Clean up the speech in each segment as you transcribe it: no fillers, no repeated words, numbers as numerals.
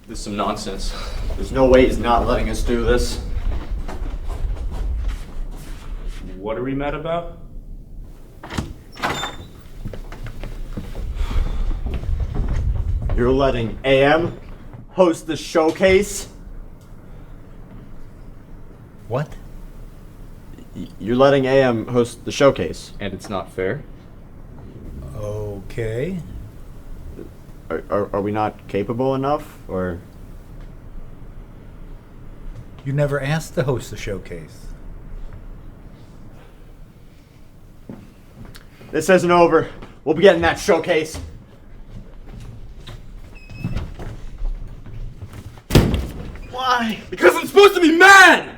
This is some nonsense. There's no way he's not letting us do this. What are we mad about? You're letting AM host the showcase? What? You're letting AM host the showcase. And it's not fair? Okay. Are we not capable enough, or? You never asked to host the showcase. This isn't over. We'll be getting that showcase. Why? Because I'm supposed to be mad!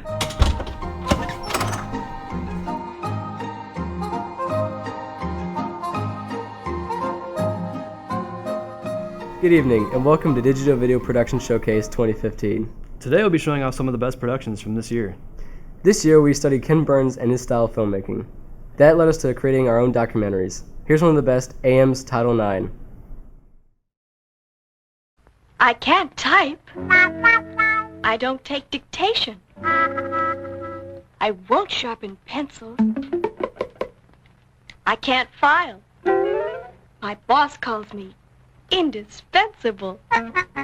Good evening, and welcome to Digital Video Production Showcase 2015. Today we'll be showing off some of the best productions from this year. This year we studied Ken Burns and his style of filmmaking. That led us to creating our own documentaries. Here's one of the best, AM's Title IX. I can't type. I don't take dictation. I won't sharpen pencils. I can't file. My boss calls me indispensable.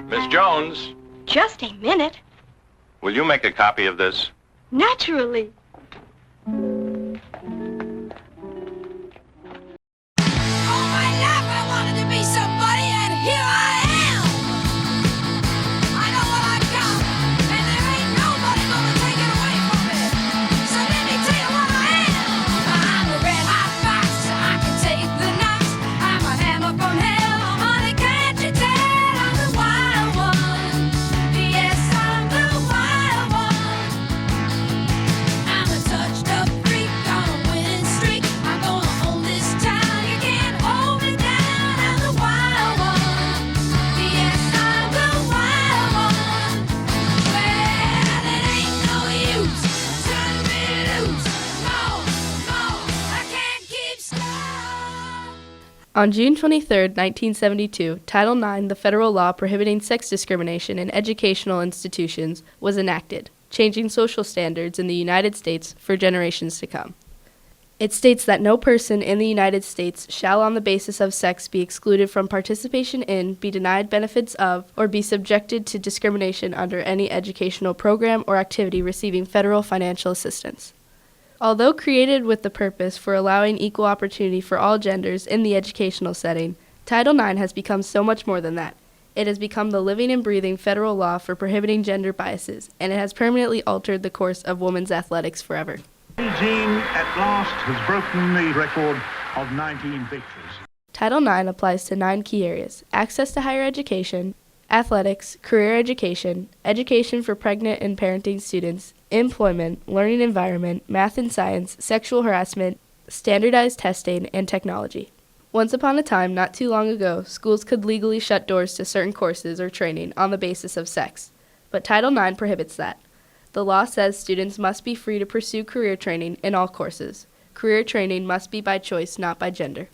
Miss Jones, Just a minute. will you make a copy of this? Naturally. All my life I wanted to be somebody, and here I am. I know what I've got, and there ain't nobody gonna take it away from me. So let me tell you what I am. I'm a red hot fox, I can take the knocks. I'm a hammer from hell, honey, can't you tell? I'm the wild one. Yes, I'm the wild one. I'm a touched up freak on a winning streak. I'm gonna own this town. You can't hold me down. I'm the wild one. Yes, I'm the wild one. Well, it ain't no use. Turn me loose. No, I can't keep still. On June 23, 1972, Title IX, the federal law prohibiting sex discrimination in educational institutions, was enacted, changing social standards in the United States for generations to come. It states that no person in the United States shall on the basis of sex be excluded from participation in, be denied benefits of, or be subjected to discrimination under any educational program or activity receiving federal financial assistance. Although created with the purpose for allowing equal opportunity for all genders in the educational setting, Title IX has become so much more than that. It has become the living and breathing federal law for prohibiting gender biases, and it has permanently altered the course of women's athletics forever. Jeanne at last has broken the record of 19 victories. Title IX applies to 9 key areas: access to higher education, athletics, career education, education for pregnant and parenting students, employment, learning environment, math and science, sexual harassment, standardized testing, and technology. Once upon a time, not too long ago, schools could legally shut doors to certain courses or training on the basis of sex. But Title IX prohibits that. The law says students must be free to pursue career training in all courses. Career training must be by choice, not by gender.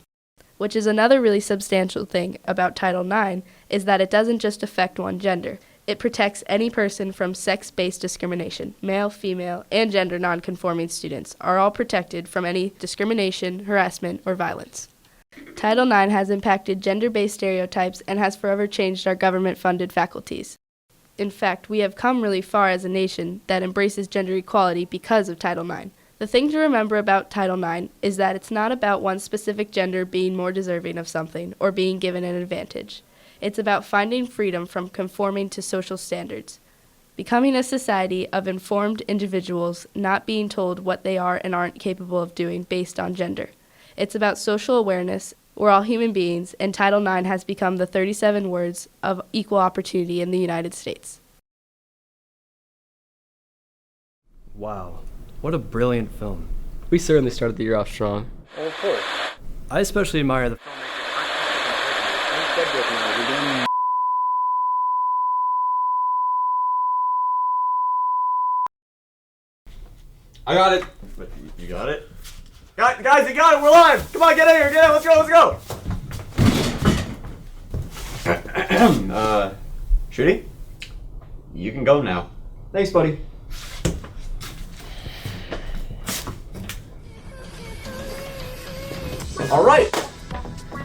Which is another really substantial thing about Title IX, is that it doesn't just affect one gender. It protects any person from sex-based discrimination. Male, female, and gender nonconforming students are all protected from any discrimination, harassment, or violence. Title IX has impacted gender-based stereotypes and has forever changed our government-funded faculties. In fact, we have come really far as a nation that embraces gender equality because of Title IX. The thing to remember about Title IX is that it's not about one specific gender being more deserving of something or being given an advantage. It's about finding freedom from conforming to social standards, becoming a society of informed individuals, not being told what they are and aren't capable of doing based on gender. It's about social awareness. We're all human beings, and Title IX has become the 37 words of equal opportunity in the United States. Wow, what a brilliant film. We certainly started the year off strong. Of course. I especially admire the I got it. You got it? Guys, you got it. We're live. Come on, get in here. Get in. Let's go. Shooting? You can go now. Thanks, buddy. All right.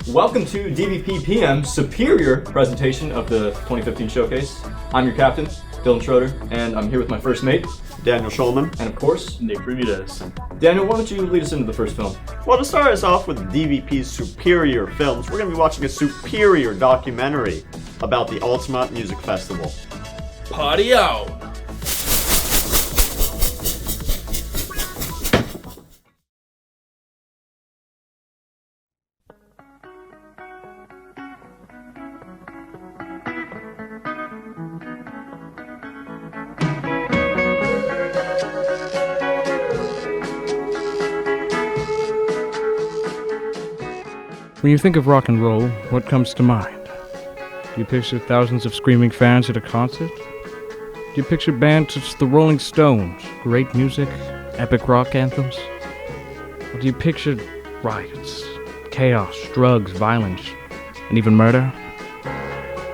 Welcome to DVP PM's superior presentation of the 2015 showcase. I'm your captain, Dylan Schroeder, and I'm here with my first mate, Daniel Schulman. and of course, Nick Bermudez. Daniel, why don't you lead us into the first film? Well, to start us off with DVP's superior films, we're going to be watching a superior documentary about the Altamont Music Festival. Party out! When you think of rock and roll, what comes to mind? Do you picture thousands of screaming fans at a concert? Do you picture bands such as the Rolling Stones, great music, epic rock anthems? Or do you picture riots, chaos, drugs, violence, and even murder?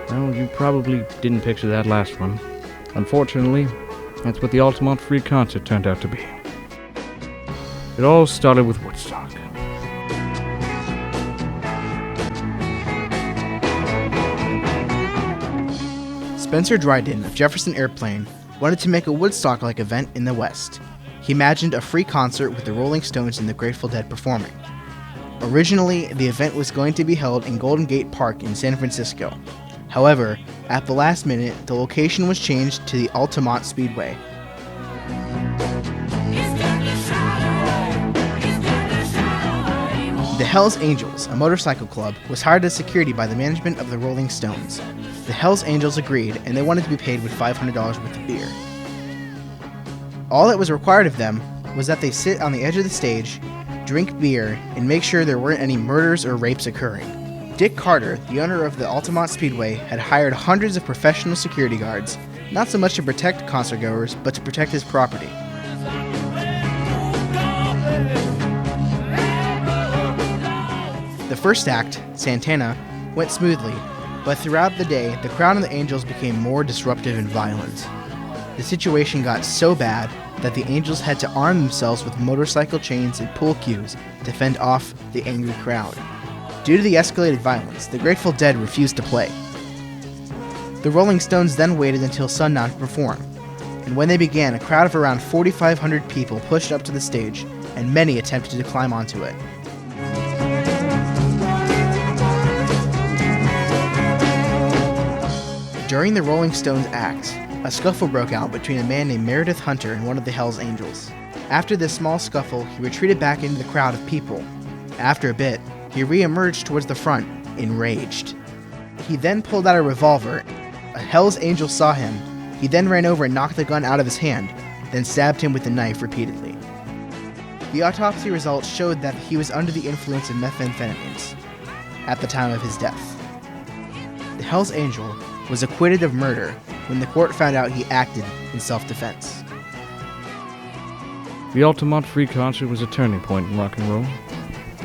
Well, you probably didn't picture that last one. Unfortunately, that's what the Altamont Free Concert turned out to be. It all started with Woodstock. Spencer Dryden of Jefferson Airplane wanted to make a Woodstock-like event in the West. He imagined a free concert with the Rolling Stones and the Grateful Dead performing. Originally, the event was going to be held in Golden Gate Park in San Francisco. However, at the last minute, the location was changed to the Altamont Speedway. The Hells Angels, a motorcycle club, was hired as security by the management of the Rolling Stones. The Hells Angels agreed, and they wanted to be paid with $500 worth of beer. All that was required of them was that they sit on the edge of the stage, drink beer, and make sure there weren't any murders or rapes occurring. Dick Carter, the owner of the Altamont Speedway, had hired hundreds of professional security guards, not so much to protect concertgoers, but to protect his property. The first act, Santana, went smoothly, but throughout the day, the crowd and the Angels became more disruptive and violent. The situation got so bad that the Angels had to arm themselves with motorcycle chains and pool cues to fend off the angry crowd. Due to the escalated violence, the Grateful Dead refused to play. The Rolling Stones then waited until sundown to perform, and when they began, a crowd of around 4,500 people pushed up to the stage, and many attempted to climb onto it. During the Rolling Stones acts, a scuffle broke out between a man named Meredith Hunter and one of the Hells Angels. After this small scuffle, he retreated back into the crowd of people. After a bit, he re-emerged towards the front, enraged. He then pulled out a revolver. A Hells Angel saw him. He then ran over and knocked the gun out of his hand, then stabbed him with the knife repeatedly. The autopsy results showed that he was under the influence of methamphetamines at the time of his death. The Hells Angel was acquitted of murder when the court found out he acted in self-defense. The Altamont Free Concert was a turning point in rock and roll.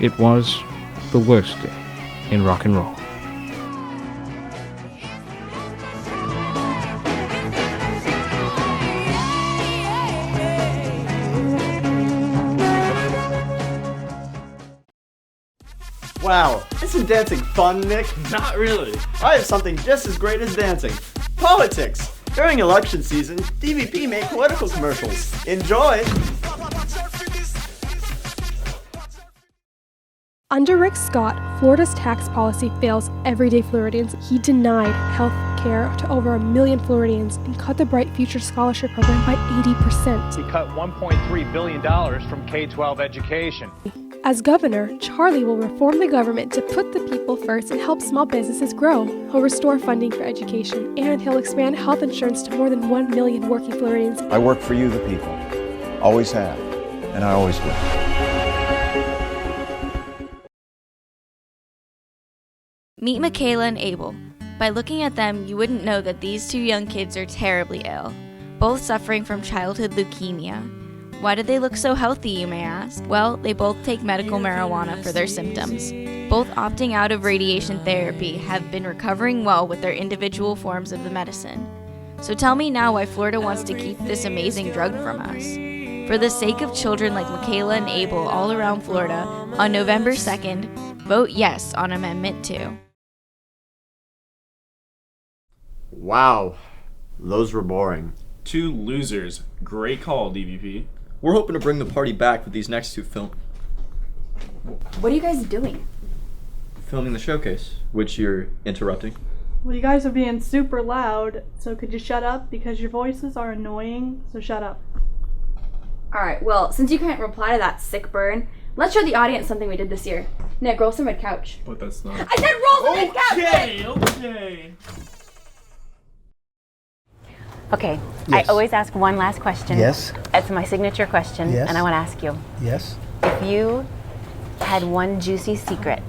It was the worst day in rock and roll. Wow, isn't dancing fun, Nick? Not really. I have something just as great as dancing. Politics! During election season, DVP make political commercials. Enjoy! Under Rick Scott, Florida's tax policy fails everyday Floridians. He denied health care to over 1 million Floridians and cut the Bright Future Scholarship Program by 80%. He cut $1.3 billion from K-12 education. As governor, Charlie will reform the government to put the people first and help small businesses grow. He'll restore funding for education, and he'll expand health insurance to more than 1 million working Floridians. I work for you, the people. Always have, and I always will. Meet Michaela and Abel. By looking at them, you wouldn't know that these two young kids are terribly ill, both suffering from childhood leukemia. Why do they look so healthy, you may ask? Well, they both take medical marijuana for their symptoms. Both opting out of radiation therapy have been recovering well with their individual forms of the medicine. So tell me now why Florida wants to keep this amazing drug from us. For the sake of children like Michaela and Abel all around Florida, on November 2nd, vote yes on Amendment 2. Wow, those were boring. 2 losers. Great call, DVP. We're hoping to bring the party back with these next 2 films. What are you guys doing? Filming the showcase, which you're interrupting. Well, you guys are being super loud, so could you shut up? Because your voices are annoying, so shut up. Alright, well, since you can't reply to that sick burn, let's show the audience something we did this year. Nick, roll some red couch. But that's not... I said roll some red couch! Okay. Okay, Yes. I always ask one last question. Yes. It's my signature question, Yes. and I want to ask you. Yes. If you had one juicy secret,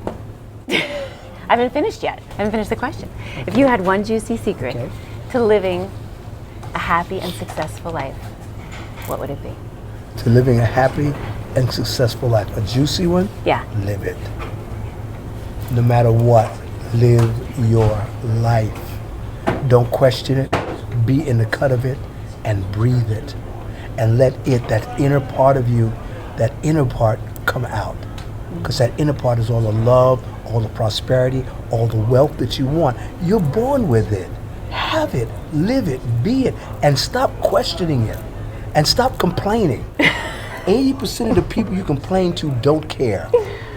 I haven't finished yet. I haven't finished the question. If you had one juicy secret to living a happy and successful life, what would it be? To living a happy and successful life. A juicy one? Yeah. Live it. No matter what, live your life. Don't question it. Be in the cut of it and breathe it. And let it, that inner part of you, that inner part come out. Because that inner part is all the love, all the prosperity, all the wealth that you want. You're born with it. Have it, live it, be it, and stop questioning it. And stop complaining. 80% of the people you complain to don't care.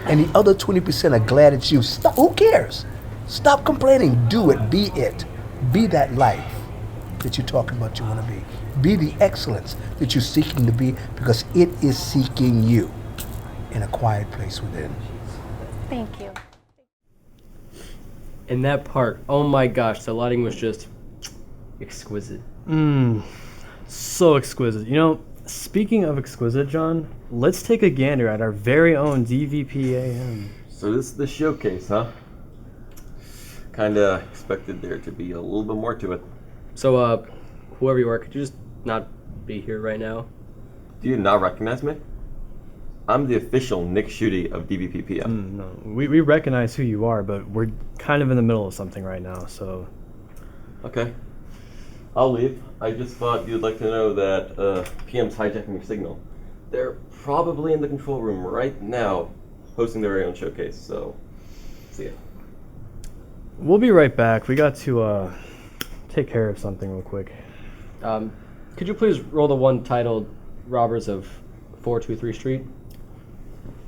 And the other 20% are glad it's you. Stop, who cares? Stop complaining, do it, be it. Be that life that you're talking about you want to be. Be the excellence that you're seeking to be, because it is seeking you in a quiet place within. Thank you. In that part, oh my gosh, the lighting was just exquisite. So exquisite. You know, speaking of exquisite, John, let's take a gander at our very own DVP AM. So this is the showcase, huh? Kinda expected there to be a little bit more to it. So, whoever you are, could you just not be here right now? Do you not recognize me? I'm the official Nick Schutte of DVP PM. No, we recognize who you are, but we're kind of in the middle of something right now, so... Okay. I'll leave. I just thought you'd like to know that PM's hijacking your signal. They're probably in the control room right now, hosting their very own showcase, so see ya. We'll be right back. We got to take care of something real quick. Could you please roll the one titled Robbers of 423 Street?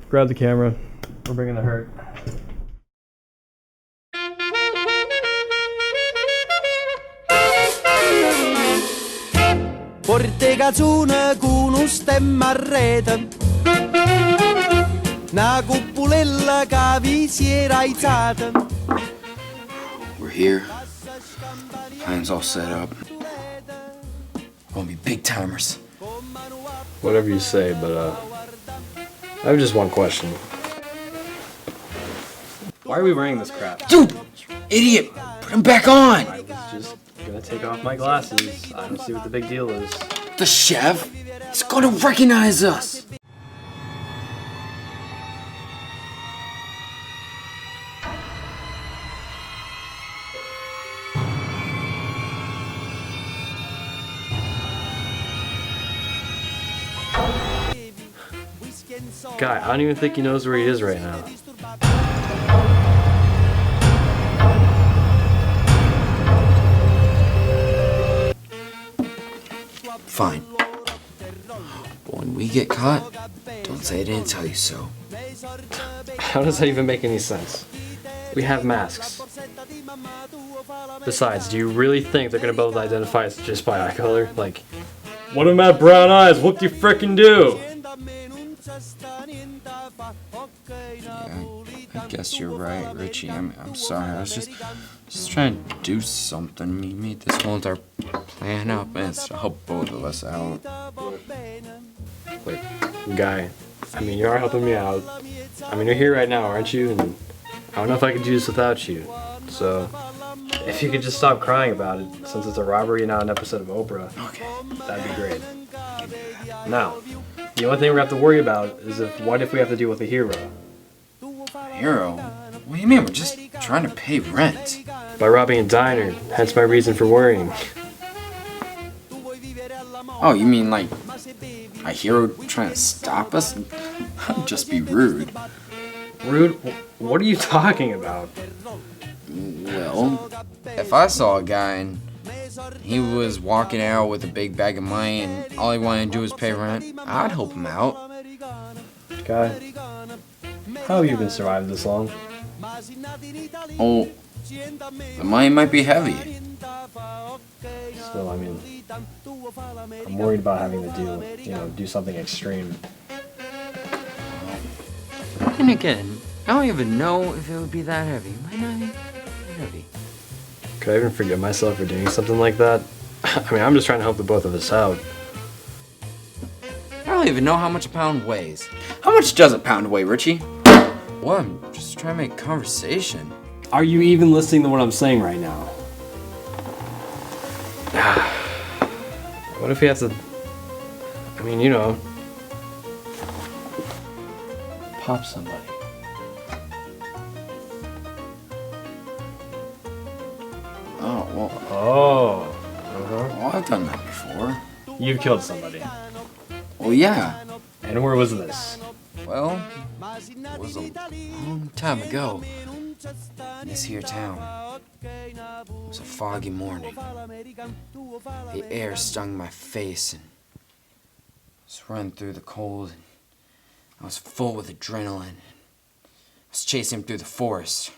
Grab the camera. We're bringing the hurt. Porte cazzone con un stemma a rete, una cuppulella che vi si era aizzata. We're here. Plans all set up. Gonna be big timers. Whatever you say, but I have just one question. Why are we wearing this crap? Dude! Idiot! Put him back on! I was just gonna take off my glasses. I don't see what the big deal is. The chef? He's gonna recognize us! Guy, I don't even think he knows where he is right now. Fine. But when we get caught, don't say I didn't tell you so. How does that even make any sense? We have masks. Besides, do you really think they're gonna be able to identify us just by eye color? Like, one of them had brown eyes, what do you frickin' do? Yeah, I guess you're right, Richie. I'm sorry. I was just trying to do something. We made this whole entire plan up, and it's to help both of us out. Like, Guy, I mean, you are helping me out. I mean, you're here right now, aren't you? And I don't know if I could do this without you. So, if you could just stop crying about it, since it's a robbery and not an episode of Oprah, that'd be great. Now, the only thing we're gonna have to worry about is what if we have to deal with a hero? Hero? What do you mean? We're just trying to pay rent. By robbing a diner, hence my reason for worrying. Oh, you mean like a hero trying to stop us? That'd just be rude. Rude? What are you talking about? Well, if I saw a guy and he was walking out with a big bag of money and all he wanted to do was pay rent, I'd help him out. Guy, how have you been surviving this long? Oh, the money might be heavy. Still, I mean, I'm worried about having to do something extreme. And again, I don't even know if it would be that heavy. It might not be that heavy. Could I even forgive myself for doing something like that? I mean, I'm just trying to help the both of us out. I don't even know how much a pound weighs. How much does a pound weigh, Richie? Well, I'm just trying to make conversation. Are you even listening to what I'm saying right now? What if we have to, I mean, pop somebody? Oh, well. Oh. Well, I've done that before. You've killed somebody. Well, yeah. And where was this? Well, it was a long time ago. In this here town. It was a foggy morning. The air stung my face and I was running through the cold and I was full with adrenaline. I was chasing him through the forest.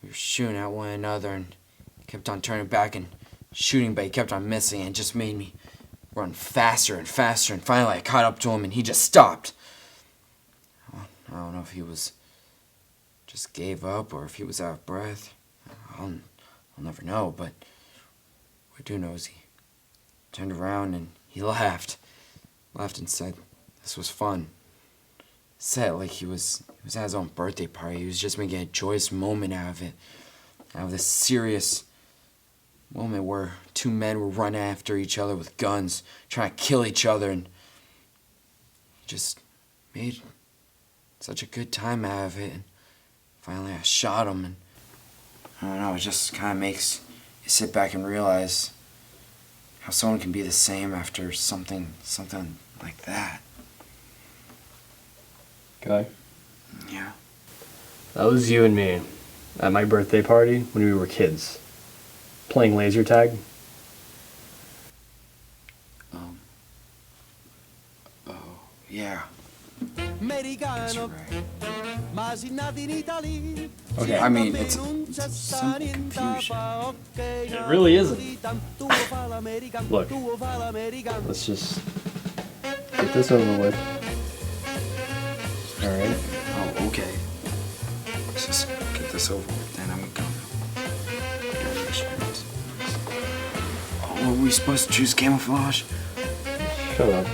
We were shooting at one another and he kept on turning back and shooting, but he kept on missing and it just made me run faster and faster, and finally I caught up to him and he just stopped. I don't know if he just gave up or if he was out of breath. I'll never know, but what I do know is he turned around and he laughed and said this was fun. Said it like he was at his own birthday party. He was just making a joyous moment out of it, out of this serious moment where two men were running after each other with guns, trying to kill each other, and he just made such a good time out of it. And finally I shot him, and I don't know, it just kind of makes you sit back and realize how someone can be the same after something like that. Okay. Yeah. That was you and me at my birthday party when we were kids, playing laser tag. Oh, yeah. Guess you're right. Okay. I mean, it's simple confusion. It really isn't. Look, let's just get this over with. Alright? Oh, okay. Let's just get this over with, then I'm gonna insurance. Oh, were we supposed to choose camouflage? Shut up.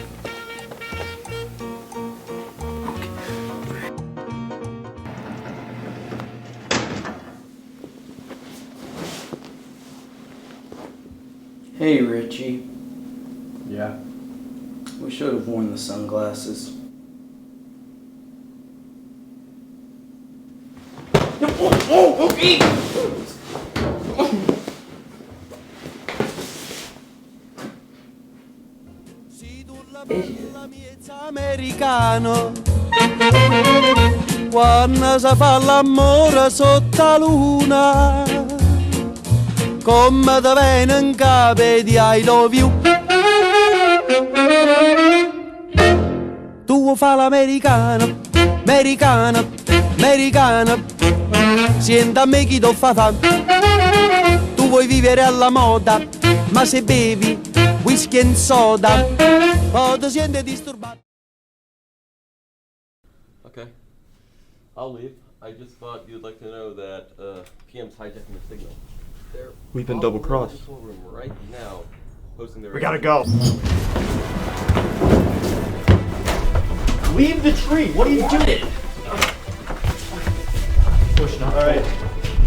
Hey, Richie. Yeah? We should have worn the sunglasses. Oh, okay! Americano quando si fa l'amore sotto la luna come te viene in capo di I love you tu fa l'americano americano americano senta a me chi ti fa fame tu vuoi vivere alla moda ma se bevi whisky and soda o ti senti disturbato. Okay. I'll leave. I just thought you'd like to know that PM's hijacking your signal. They're We've been double-crossed. in the control room right now, hosting their. We gotta go. Leave the tree. What are you doing? Pushing up. All right.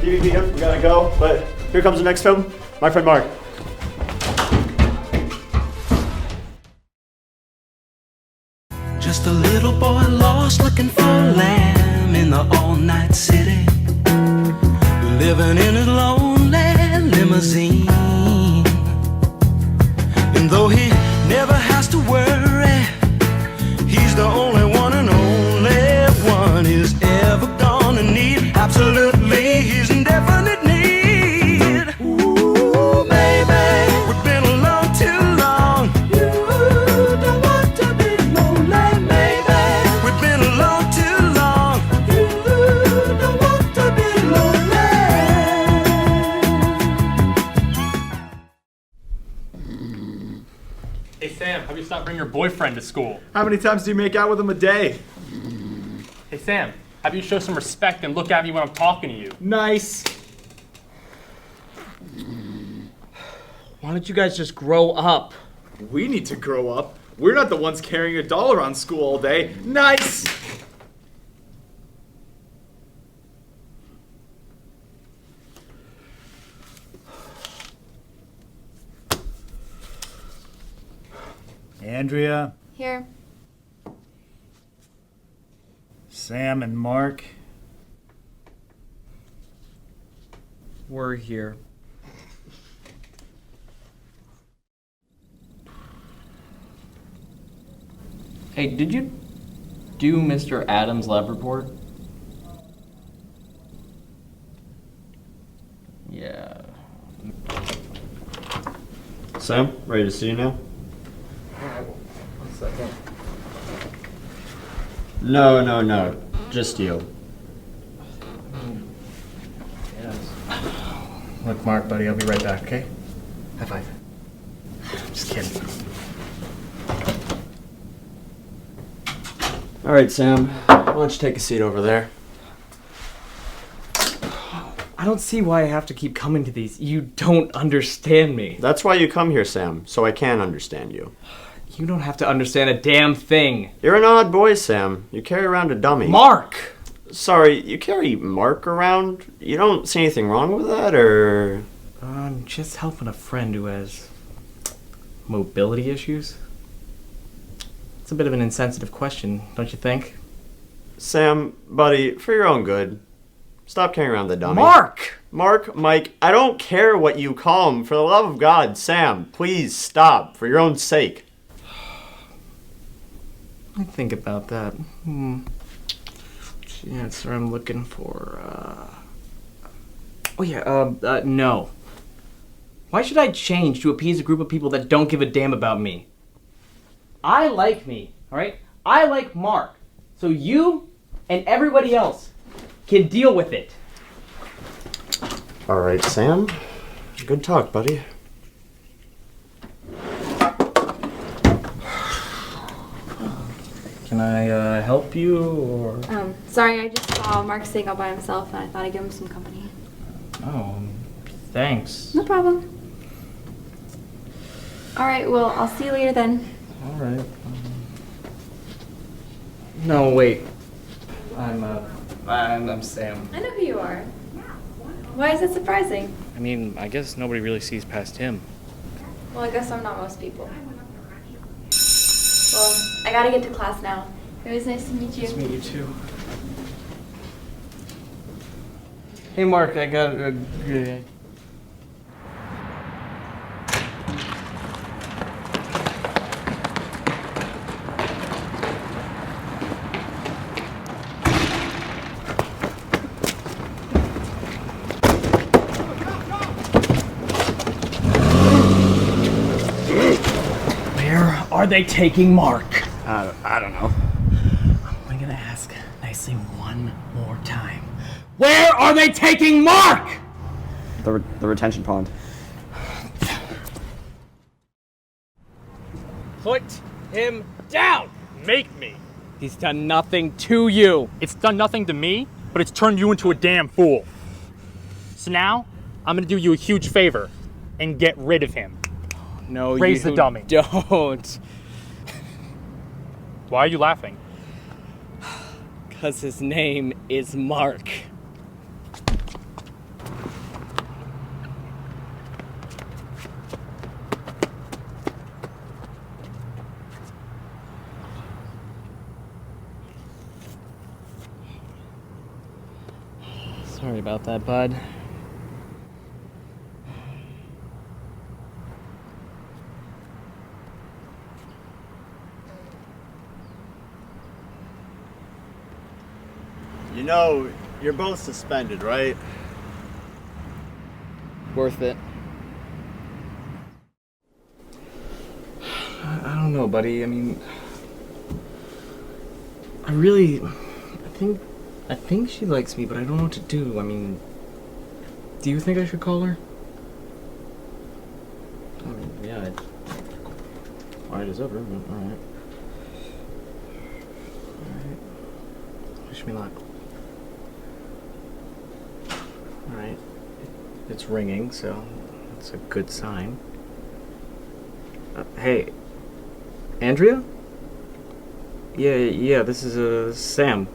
DVP here. We gotta go. But here comes the next film. My friend Mark. Just a little boy lost looking for lamb in the all-night city, living in his lonely limousine. And though he never never has to worry. He's the only one and only one he's ever gonna need. Absolutely, he's in definite need. Ooh, baby, we've been alone too long. You don't want to be lonely, baby. We've been alone too long. You don't want to be lonely. Hey Sam, have you stopped bringing your boyfriend to school? How many times do you make out with him a day? Hey Sam, have you show some respect and look at me when I'm talking to you? Nice. Why don't you guys just grow up? We need to grow up. We're not the ones carrying a doll around school all day. Nice! Andrea, Here. Sam, and Mark. We're here. Hey, did you do Mr. Adams' lab report? Yeah. Sam, ready to see you now? One second. No. Just you. Yes. Look, Mark, buddy, I'll be right back, okay? High five. Just kidding. All right, Sam. Why don't you take a seat over there? I don't see why I have to keep coming to these. You don't understand me. That's why you come here, Sam, so I can understand you. You don't have to understand a damn thing. You're an odd boy, Sam. You carry around a dummy. Mark! Sorry, you carry Mark around? You don't see anything wrong with that, or...? I'm just helping a friend who has mobility issues. It's a bit of an insensitive question, don't you think? Sam, buddy, for your own good, stop carrying around the dummy. Mark! Mark, Mike, I don't care what you call him. For the love of God, Sam, please stop, for your own sake. I think about that. What's the answer I'm looking for? No. Why should I change to appease a group of people that don't give a damn about me? I like me, alright? I like Mark. So you and everybody else can deal with it. All right, Sam. Good talk, buddy. Can I help you, or? Sorry, I just saw Mark sitting all by himself and I thought I'd give him some company. Oh, thanks. No problem. Alright, well, I'll see you later then. Alright. No, wait. I'm Sam. I know who you are. Why is that surprising? I mean, I guess nobody really sees past him. Well, I guess I'm not most people. Well, I gotta get to class now. It was nice to meet you. Nice to meet you too. Hey, Mark, I got a good. Are they taking Mark? I don't know. I'm gonna ask nicely one more time. Where are they taking Mark? The retention pond. Put him down! Make me. He's done nothing to you. It's done nothing to me, but it's turned you into a damn fool. So now, I'm gonna do you a huge favor and get rid of him. No, Raise you the dummy. Don't. Why are you laughing? Because his name is Mark. Sorry about that, bud. You know, you're both suspended, right? Worth it. I don't know, buddy. I mean, I think she likes me, but I don't know what to do. I mean, do you think I should call her? I mean, yeah, quiet as ever, but alright. Alright. Wish me luck. Alright. It's ringing, so that's a good sign. Hey, Andrea? Yeah, this is Sam.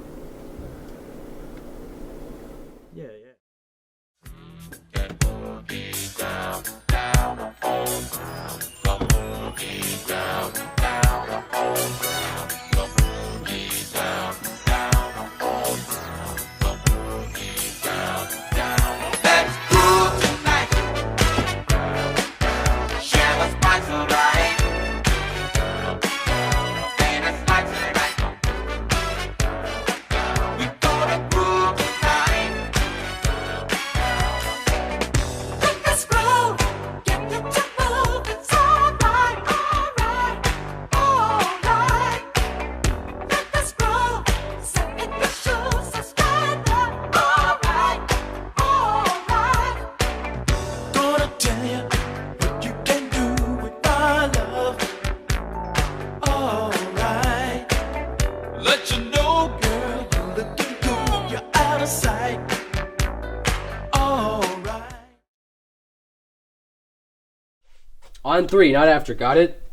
On 3, not after. Got it?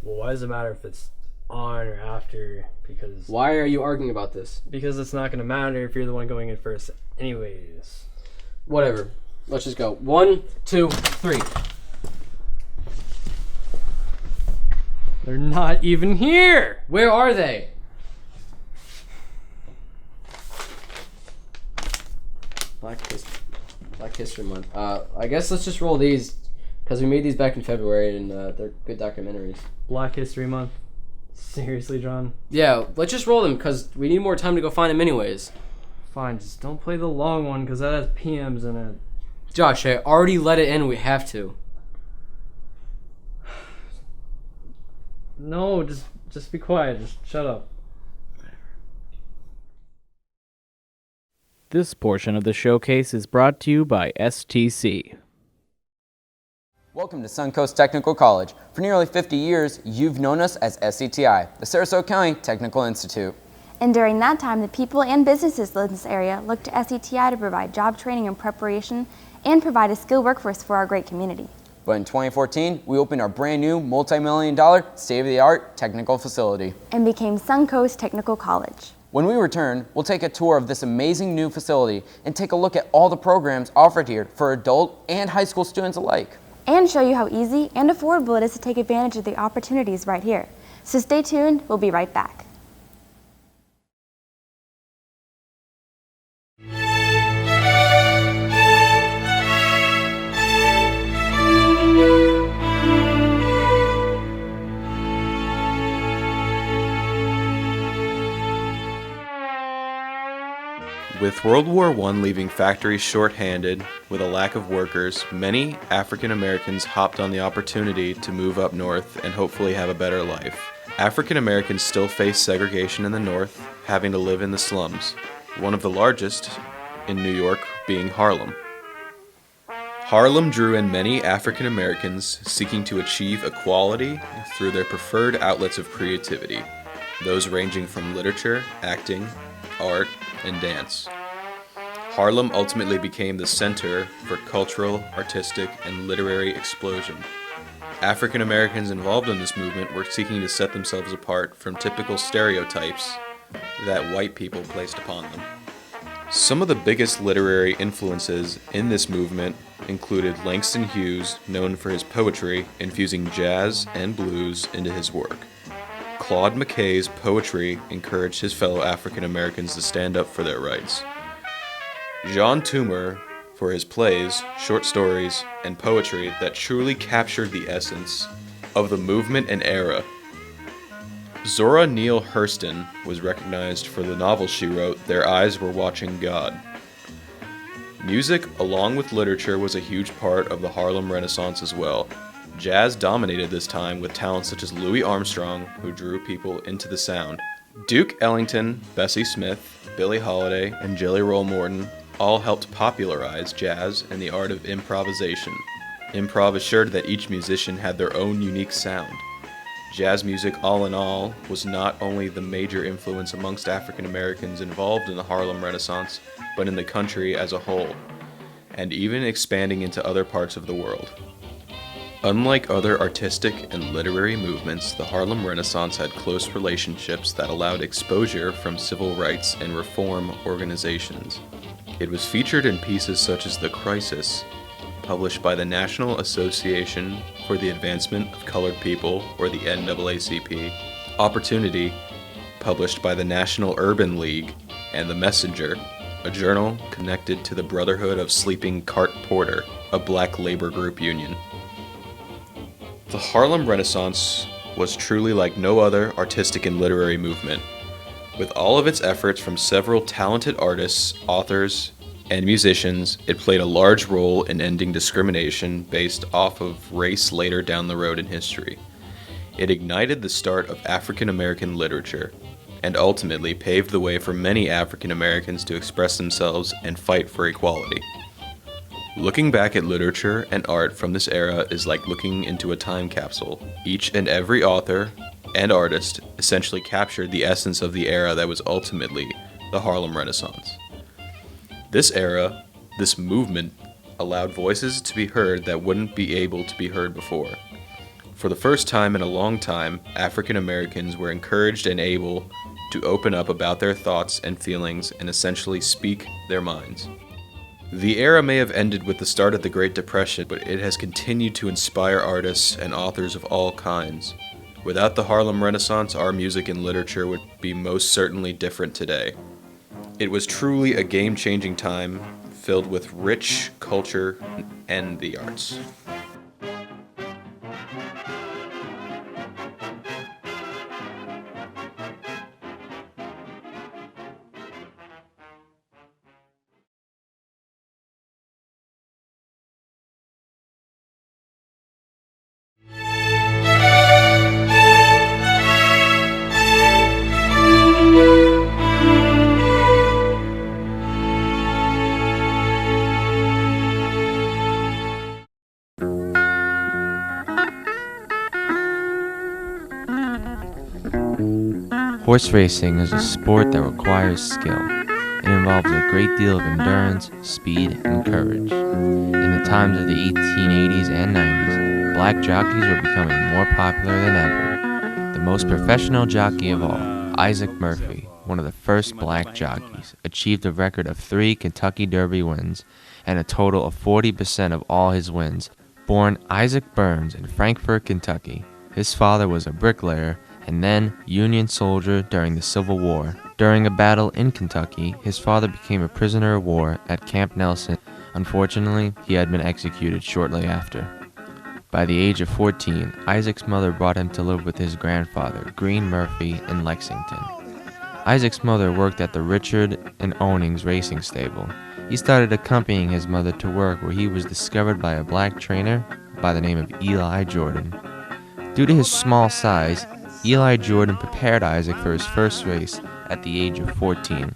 Well, why does it matter if it's on or after? Because Why are you arguing about this? Because it's not going to matter if you're the one going in first anyways. Whatever. Let's just go. 1, 2, 3. They're not even here! Where are they? Black History Month. I guess let's just roll these, because we made these back in February, and they're good documentaries. Black History Month? Seriously, John? Yeah, let's just roll them, because we need more time to go find them anyways. Fine, just don't play the long one, because that has PMs in it. Josh, I already let it in. We have to. No, just be quiet. Just shut up. This portion of the showcase is brought to you by STC. Welcome to Suncoast Technical College. For nearly 50 years, you've known us as SCTI, the Sarasota County Technical Institute. And during that time, the people and businesses in this area looked to SCTI to provide job training and preparation and provide a skilled workforce for our great community. But in 2014, we opened our brand new multi-million-dollar state-of-the-art technical facility. And became Suncoast Technical College. When we return, we'll take a tour of this amazing new facility and take a look at all the programs offered here for adult and high school students alike. And show you how easy and affordable it is to take advantage of the opportunities right here. So stay tuned, we'll be right back. With World War I leaving factories short-handed with a lack of workers, many African Americans hopped on the opportunity to move up north and hopefully have a better life. African Americans still face segregation in the north, having to live in the slums, one of the largest in New York being Harlem. Harlem drew in many African Americans seeking to achieve equality through their preferred outlets of creativity, those ranging from literature, acting, art, and dance. Harlem ultimately became the center for cultural, artistic, and literary explosion. African Americans involved in this movement were seeking to set themselves apart from typical stereotypes that white people placed upon them. Some of the biggest literary influences in this movement included Langston Hughes, known for his poetry, infusing jazz and blues into his work. Claude McKay's poetry encouraged his fellow African Americans to stand up for their rights. Jean Toomer for his plays, short stories, and poetry that truly captured the essence of the movement and era. Zora Neale Hurston was recognized for the novel she wrote, Their Eyes Were Watching God. Music, along with literature, was a huge part of the Harlem Renaissance as well. Jazz dominated this time with talents such as Louis Armstrong, who drew people into the sound. Duke Ellington, Bessie Smith, Billie Holiday, and Jelly Roll Morton all helped popularize jazz and the art of improvisation. Improv assured that each musician had their own unique sound. Jazz music, all in all, was not only the major influence amongst African Americans involved in the Harlem Renaissance, but in the country as a whole, and even expanding into other parts of the world. Unlike other artistic and literary movements, the Harlem Renaissance had close relationships that allowed exposure from civil rights and reform organizations. It was featured in pieces such as The Crisis, published by the National Association for the Advancement of Colored People, or the NAACP, Opportunity, published by the National Urban League, and The Messenger, a journal connected to the Brotherhood of Sleeping Cart Porter, a black labor group union. The Harlem Renaissance was truly like no other artistic and literary movement. With all of its efforts from several talented artists, authors, and musicians, it played a large role in ending discrimination based off of race later down the road in history. It ignited the start of African American literature, and ultimately paved the way for many African Americans to express themselves and fight for equality. Looking back at literature and art from this era is like looking into a time capsule. Each and every author and artist essentially captured the essence of the era that was ultimately the Harlem Renaissance. This era, this movement, allowed voices to be heard that wouldn't be able to be heard before. For the first time in a long time, African Americans were encouraged and able to open up about their thoughts and feelings and essentially speak their minds. The era may have ended with the start of the Great Depression, but it has continued to inspire artists and authors of all kinds. Without the Harlem Renaissance, our music and literature would be most certainly different today. It was truly a game-changing time filled with rich culture and the arts. Horse racing is a sport that requires skill. It involves a great deal of endurance, speed, and courage. In the times of the 1880s and 90s, black jockeys were becoming more popular than ever. The most professional jockey of all, Isaac Murphy, one of the first black jockeys, achieved a record of 3 Kentucky Derby wins and a total of 40% of all his wins. Born Isaac Burns in Frankfort, Kentucky, his father was a bricklayer and then Union soldier during the Civil War. During a battle in Kentucky, his father became a prisoner of war at Camp Nelson. Unfortunately, he had been executed shortly after. By the age of 14, Isaac's mother brought him to live with his grandfather, Green Murphy, in Lexington. Isaac's mother worked at the Richard and Ownings racing stable. He started accompanying his mother to work where he was discovered by a black trainer by the name of Eli Jordan. Due to his small size, Eli Jordan prepared Isaac for his first race at the age of 14.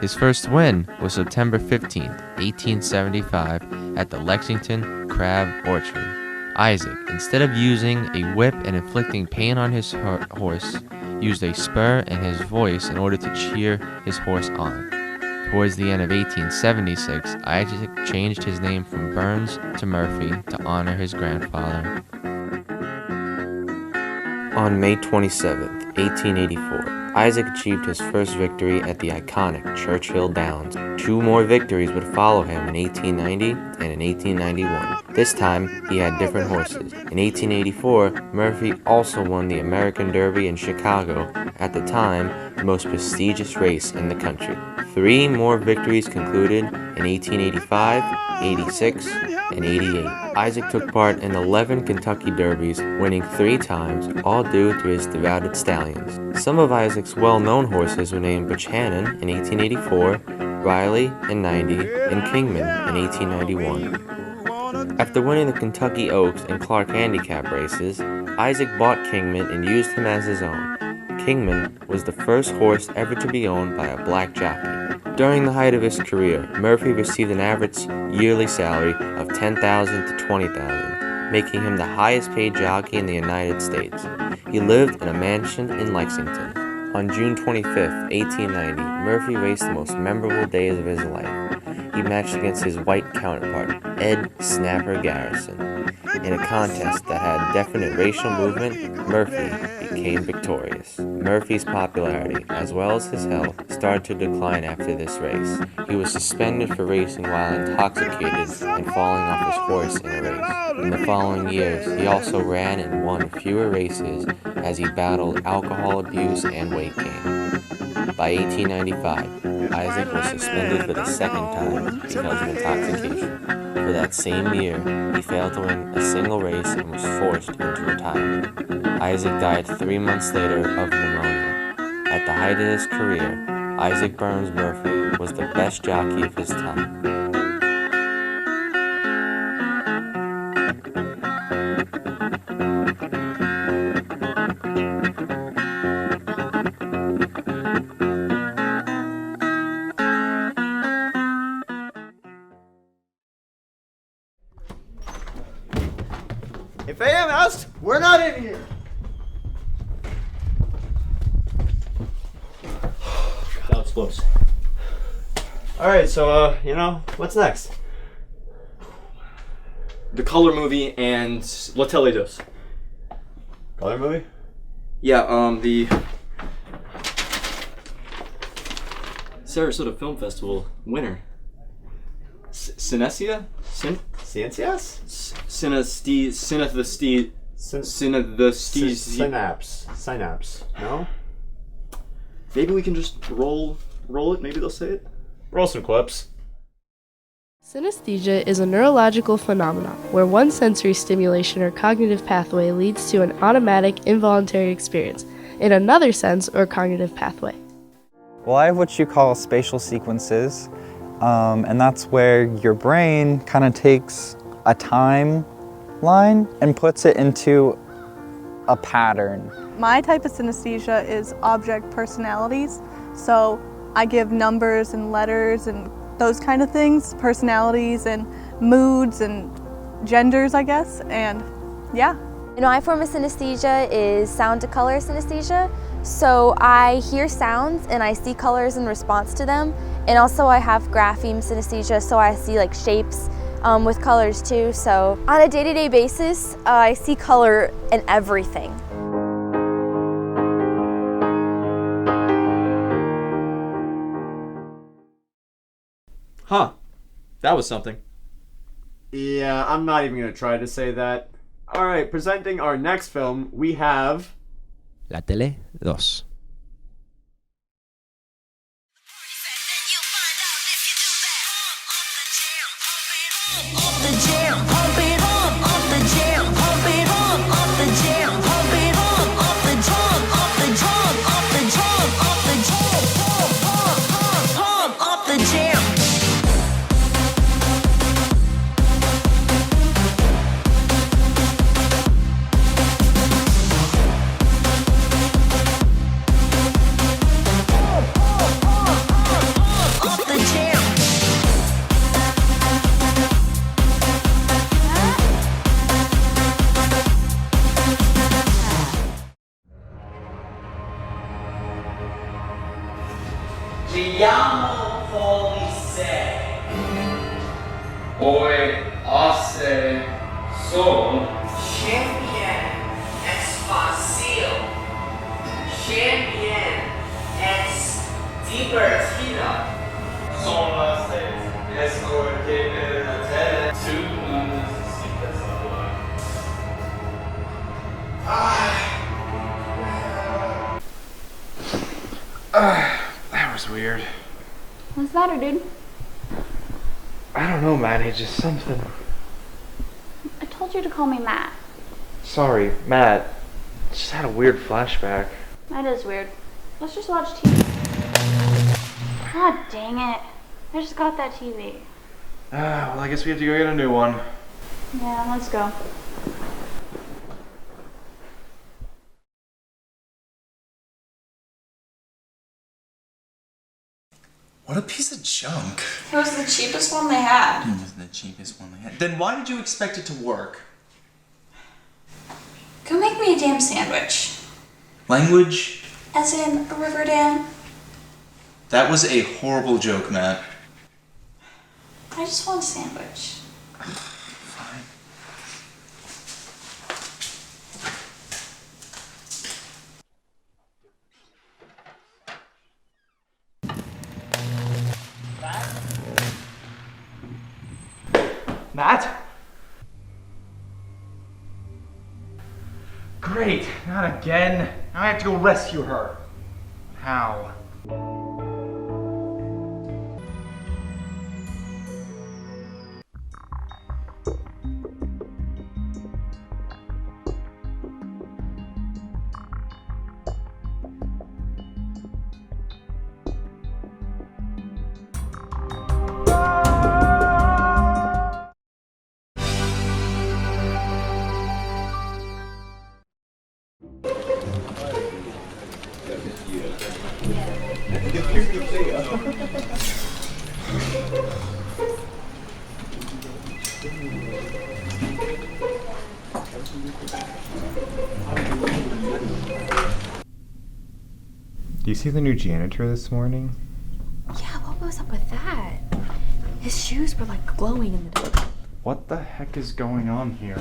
His first win was September 15, 1875, at the Lexington Crab Orchard. Isaac, instead of using a whip and inflicting pain on his horse, used a spur and his voice in order to cheer his horse on. Towards the end of 1876, Isaac changed his name from Burns to Murphy to honor his grandfather. On May 27, 1884, Isaac achieved his first victory at the iconic Churchill Downs. 2 more victories would follow him in 1890 and in 1891. This time, he had different horses. In 1884, Murphy also won the American Derby in Chicago, at the time, the most prestigious race in the country. 3 more victories concluded in 1885, 86, and 88. Isaac took part in 11 Kentucky Derbies, winning 3 times, all due to his devoted stallions. Some of Isaac's well-known horses were named Buchanan in 1884, Riley in 90, and Kingman in 1891. After winning the Kentucky Oaks and Clark Handicap races, Isaac bought Kingman and used him as his own. Kingman was the first horse ever to be owned by a black jockey. During the height of his career, Murphy received an average yearly salary of $10,000 to $20,000, making him the highest paid jockey in the United States. He lived in a mansion in Lexington. On June 25, 1890, Murphy raced the most memorable days of his life. He matched against his white counterpart, Ed Snapper Garrison. In a contest that had definite racial movement, Murphy became victorious. Murphy's popularity, as well as his health, started to decline after this race. He was suspended for racing while intoxicated and falling off his horse in a race. In the following years, he also ran and won fewer races as he battled alcohol abuse and weight gain. By 1895, Isaac was suspended for the second time because of intoxication. For that same year, he failed to win a single race and was forced into retirement. Isaac died 3 months later of pneumonia. At the height of his career, Isaac Burns Murphy was the best jockey of his time. If AM asked, we're not in here. That was close. Alright, so, what's next? The Color Movie and La Tele Dos. Color Movie? Yeah, the Sarasota Film Festival winner. Synesthesia? Ciencias? Synapse. No? Maybe we can just roll it. Maybe they'll say it. Roll some clips. Synesthesia is a neurological phenomenon where one sensory stimulation or cognitive pathway leads to an automatic involuntary experience in another sense or cognitive pathway. Well, I have what you call spatial sequences, and that's where your brain kind of takes a timeline and puts it into a pattern. My type of synesthesia is object personalities, so I give numbers and letters and those kind of things, personalities and moods and genders, I guess, and yeah. My form of synesthesia is sound to color synesthesia. So I hear sounds and I see colors in response to them. And also I have grapheme synesthesia, so I see like shapes with colors too. So on a day-to-day basis, I see color in everything. Huh. That was something. Yeah, I'm not even going to try to say that. Alright, presenting our next film, we have... La Tele 2. Chiamo Polise. Hoy hace sol. Champion espacio. Champion es divertido. Son las 6. Es corte de la tele. 2 minus was weird. What's the matter, dude? I don't know, Maddie, just something. I told you to call me Matt. Sorry, Matt. Just had a weird flashback. That is weird. Let's just watch TV. God dang it. I just got that TV. Well, I guess we have to go get a new one. Yeah, let's go. What a piece of junk. It was the cheapest one they had. It was the cheapest one they had. Then why did you expect it to work? Go make me a damn sandwich. Language? As in a river dam. That was a horrible joke, Matt. I just want a sandwich. Fine. Matt? Great, not again. Now I have to go rescue her. How? Do you see the new janitor this morning? Yeah, what was up with that? His shoes were like glowing in the dark. What the heck is going on here?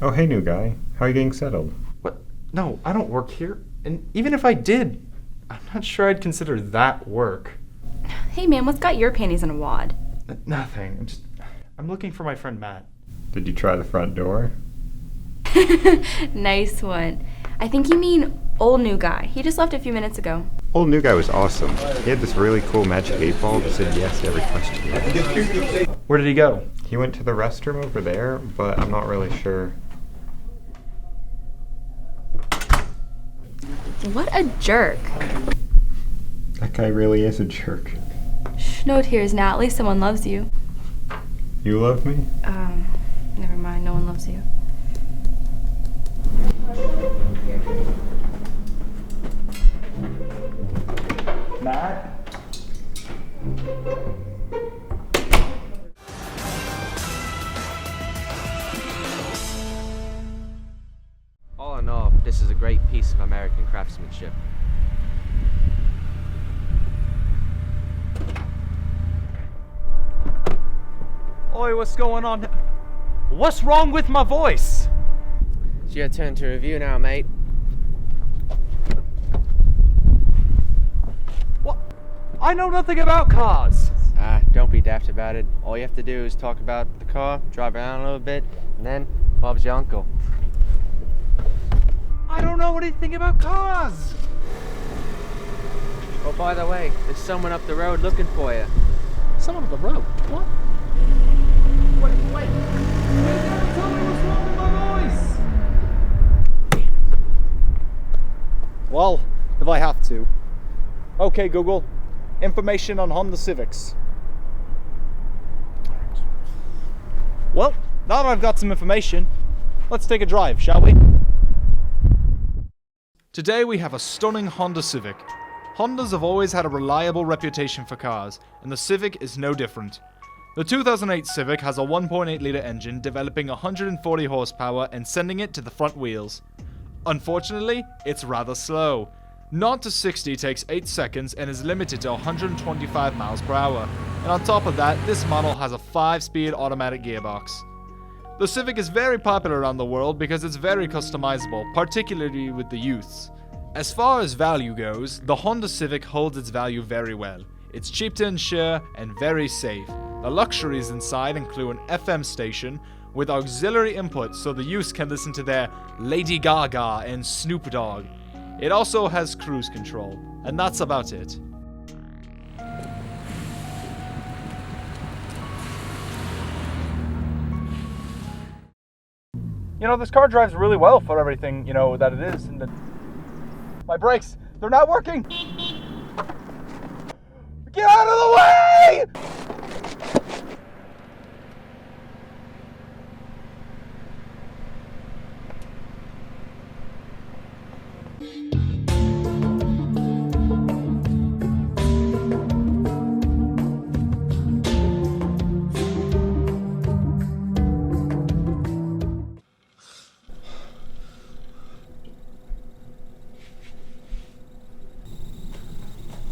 Oh, hey, new guy. How are you getting settled? What? No, I don't work here. And even if I did, I'm not sure I'd consider that work. Hey man, what's got your panties in a wad? Nothing. I'm looking for my friend Matt. Did you try the front door? Nice one. I think you mean old new guy. He just left a few minutes ago. Old new guy was awesome. He had this really cool magic 8-ball that said yes to every question. Where did he go? He went to the restroom over there, but I'm not really sure. What a jerk. That guy really is a jerk. Shh, no tears now. At least someone loves you. You love me? Never mind. No one loves you. Matt? All in all, this is a great piece of American craftsmanship. Oi, what's going on? What's wrong with my voice? It's your turn to review now, mate. What? I know nothing about cars. Don't be daft about it. All you have to do is talk about the car, drive around a little bit, and then Bob's your uncle. I don't know anything about cars. Oh, by the way, there's someone up the road looking for you. Someone up the road? What? Wait. Tell me what's wrong with my voice. Well, if I have to. Okay, Google. Information on Honda Civics. Well, now that I've got some information, let's take a drive, shall we? Today we have a stunning Honda Civic. Hondas have always had a reliable reputation for cars, and the Civic is no different. The 2008 Civic has a 1.8-litre engine developing 140 horsepower and sending it to the front wheels. Unfortunately, it's rather slow. 0 to 60 takes 8 seconds and is limited to 125 miles per hour. And on top of that, this model has a 5-speed automatic gearbox. The Civic is very popular around the world because it's very customizable, particularly with the youths. As far as value goes, the Honda Civic holds its value very well. It's cheap to insure and very safe. The luxuries inside include an FM station with auxiliary input so the youths can listen to their Lady Gaga and Snoop Dogg. It also has cruise control, and that's about it. You know, this car drives really well for everything, you know, that it is. And my brakes, they're not working. Get out of the way!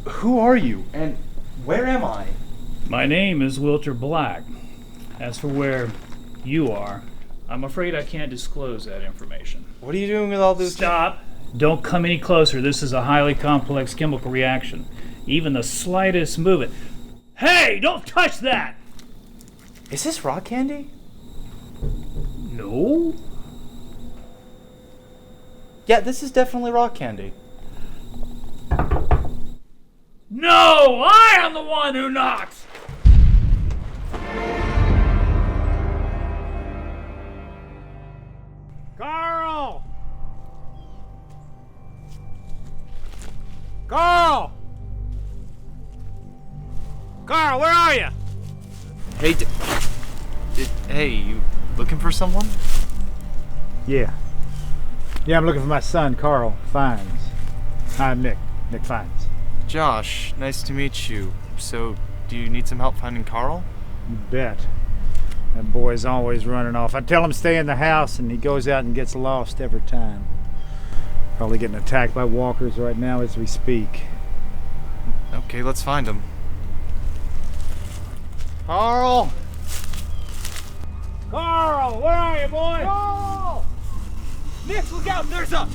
Who are you, and where am I? My name is Wilter Black. As for where you are, I'm afraid I can't disclose that information. What are you doing with all this? Stop! Don't come any closer. This is a highly complex chemical reaction. Even the slightest movement. Hey! Don't touch that! Is this rock candy? No. Yeah, this is definitely rock candy. No! I am the one who knocks! Carl! Carl! Carl, where are you? Hey, hey, you looking for someone? Yeah. Yeah, I'm looking for my son, Carl Fines. I'm Nick Fines. Josh, nice to meet you. So, do you need some help finding Carl? You bet. That boy's always running off. I tell him stay in the house and he goes out and gets lost every time. Probably getting attacked by walkers right now as we speak. Okay, let's find him. Carl! Carl, where are you, boy? Carl! Nick, look out! There's a...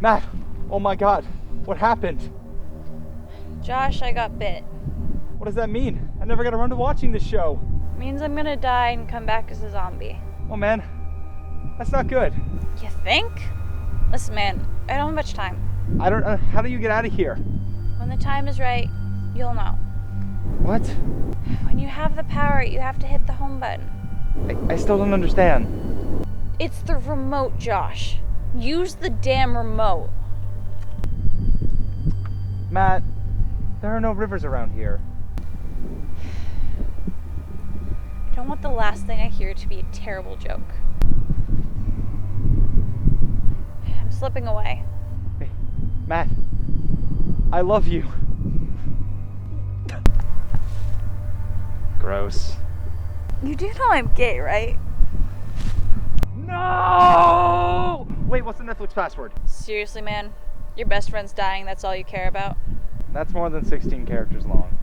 Matt! Oh my god! What happened? Josh, I got bit. What does that mean? I never got around to watching this show. It means I'm gonna die and come back as a zombie. Oh man, that's not good. You think? Listen, man, I don't have much time. I don't know. How do you get out of here? When the time is right, you'll know. What? When you have the power, you have to hit the home button. I still don't understand. It's the remote, Josh. Use the damn remote. Matt, there are no rivers around here. I don't want the last thing I hear to be a terrible joke. I'm slipping away. Hey, Matt, I love you. Gross. You do know I'm gay, right? No! Wait, what's the Netflix password? Seriously, man? Your best friend's dying, that's all you care about? That's more than 16 characters long.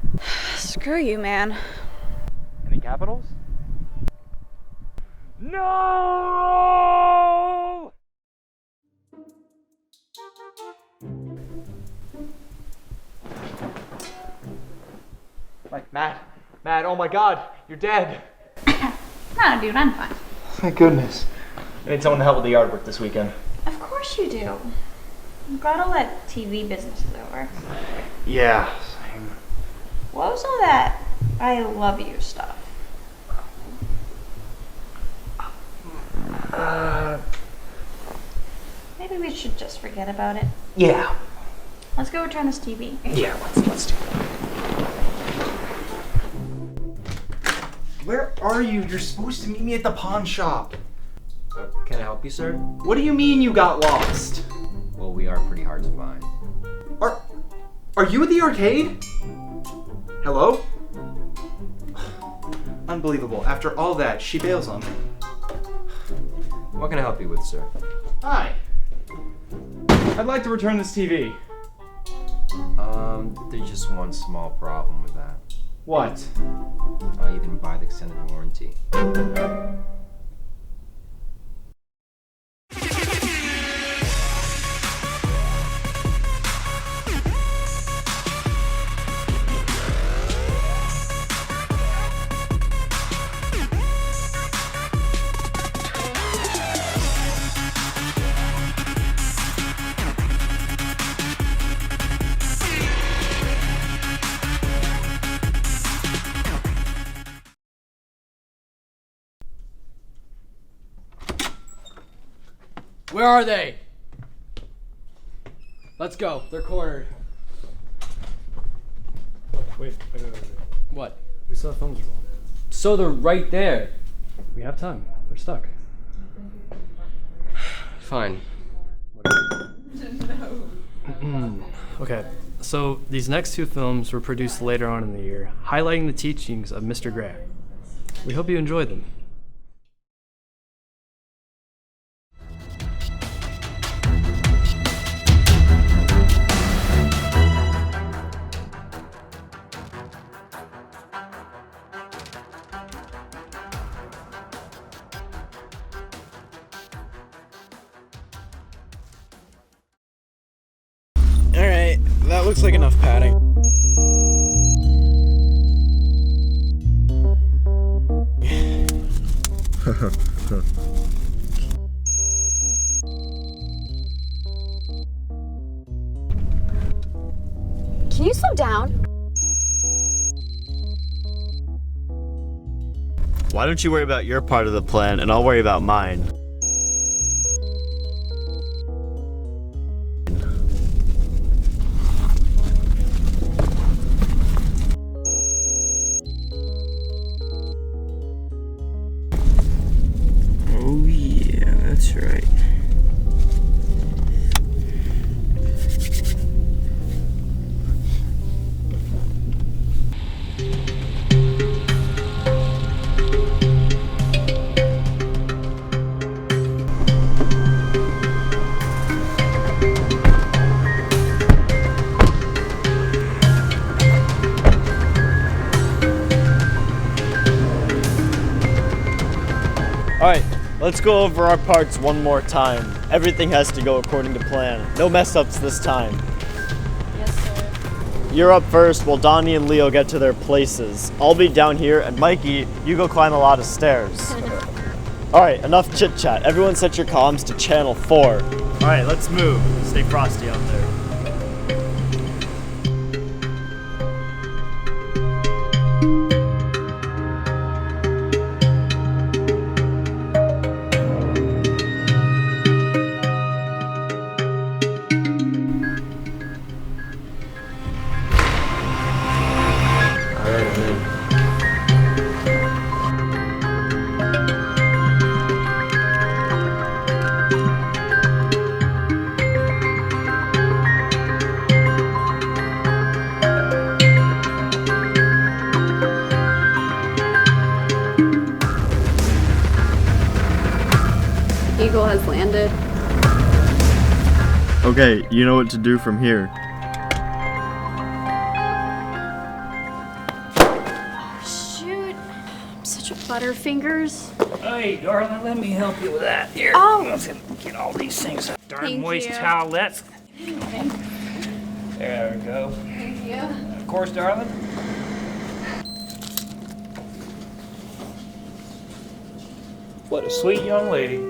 Screw you, man. Any capitals? No! Like, Matt, oh my god, you're dead. No, dude, I'm fine. Thank goodness. I need someone to help with the yard work this weekend. Of course you do. I'm glad all that TV business is over. Yeah, same. What was all that I love you stuff? Maybe we should just forget about it. Yeah. Let's go return this TV. Yeah, let's do it. Where are you? You're supposed to meet me at the pawn shop. Can I help you, sir? What do you mean you got lost? Well, we are pretty hard to find. Are you at the arcade? Hello? Unbelievable. After all that, she bails on me. What can I help you with, sir? Hi. I'd like to return this TV. There's just one small problem with that. What? You didn't buy the extended warranty. Where are they? Let's go. They're cornered. Wait. What? We saw films roll. So they're right there. We have time. They're stuck. Fine. Okay, so these next two films were produced later on in the year, highlighting the teachings of Mr. Gray. We hope you enjoy them. Alright, that looks like enough padding. Can you slow down? Why don't you worry about your part of the plan and I'll worry about mine? Oh yeah, that's right. Alright, let's go over our parts one more time. Everything has to go according to plan. No mess ups this time. Yes, sir. You're up first while Donnie and Leo get to their places. I'll be down here, and Mikey, you go climb a lot of stairs. Alright, enough chit chat. Everyone set your comms to channel 4. Alright, let's move. Stay frosty out there. Eagle has landed. Okay, you know what to do from here. Shoot. I'm such a butterfingers. Hey, darling, let me help you with that. Here. Oh. Let's get all these things up. Darn Thank moist you. towelettes. There we go. Thank you. Of course, darling. What a sweet young lady.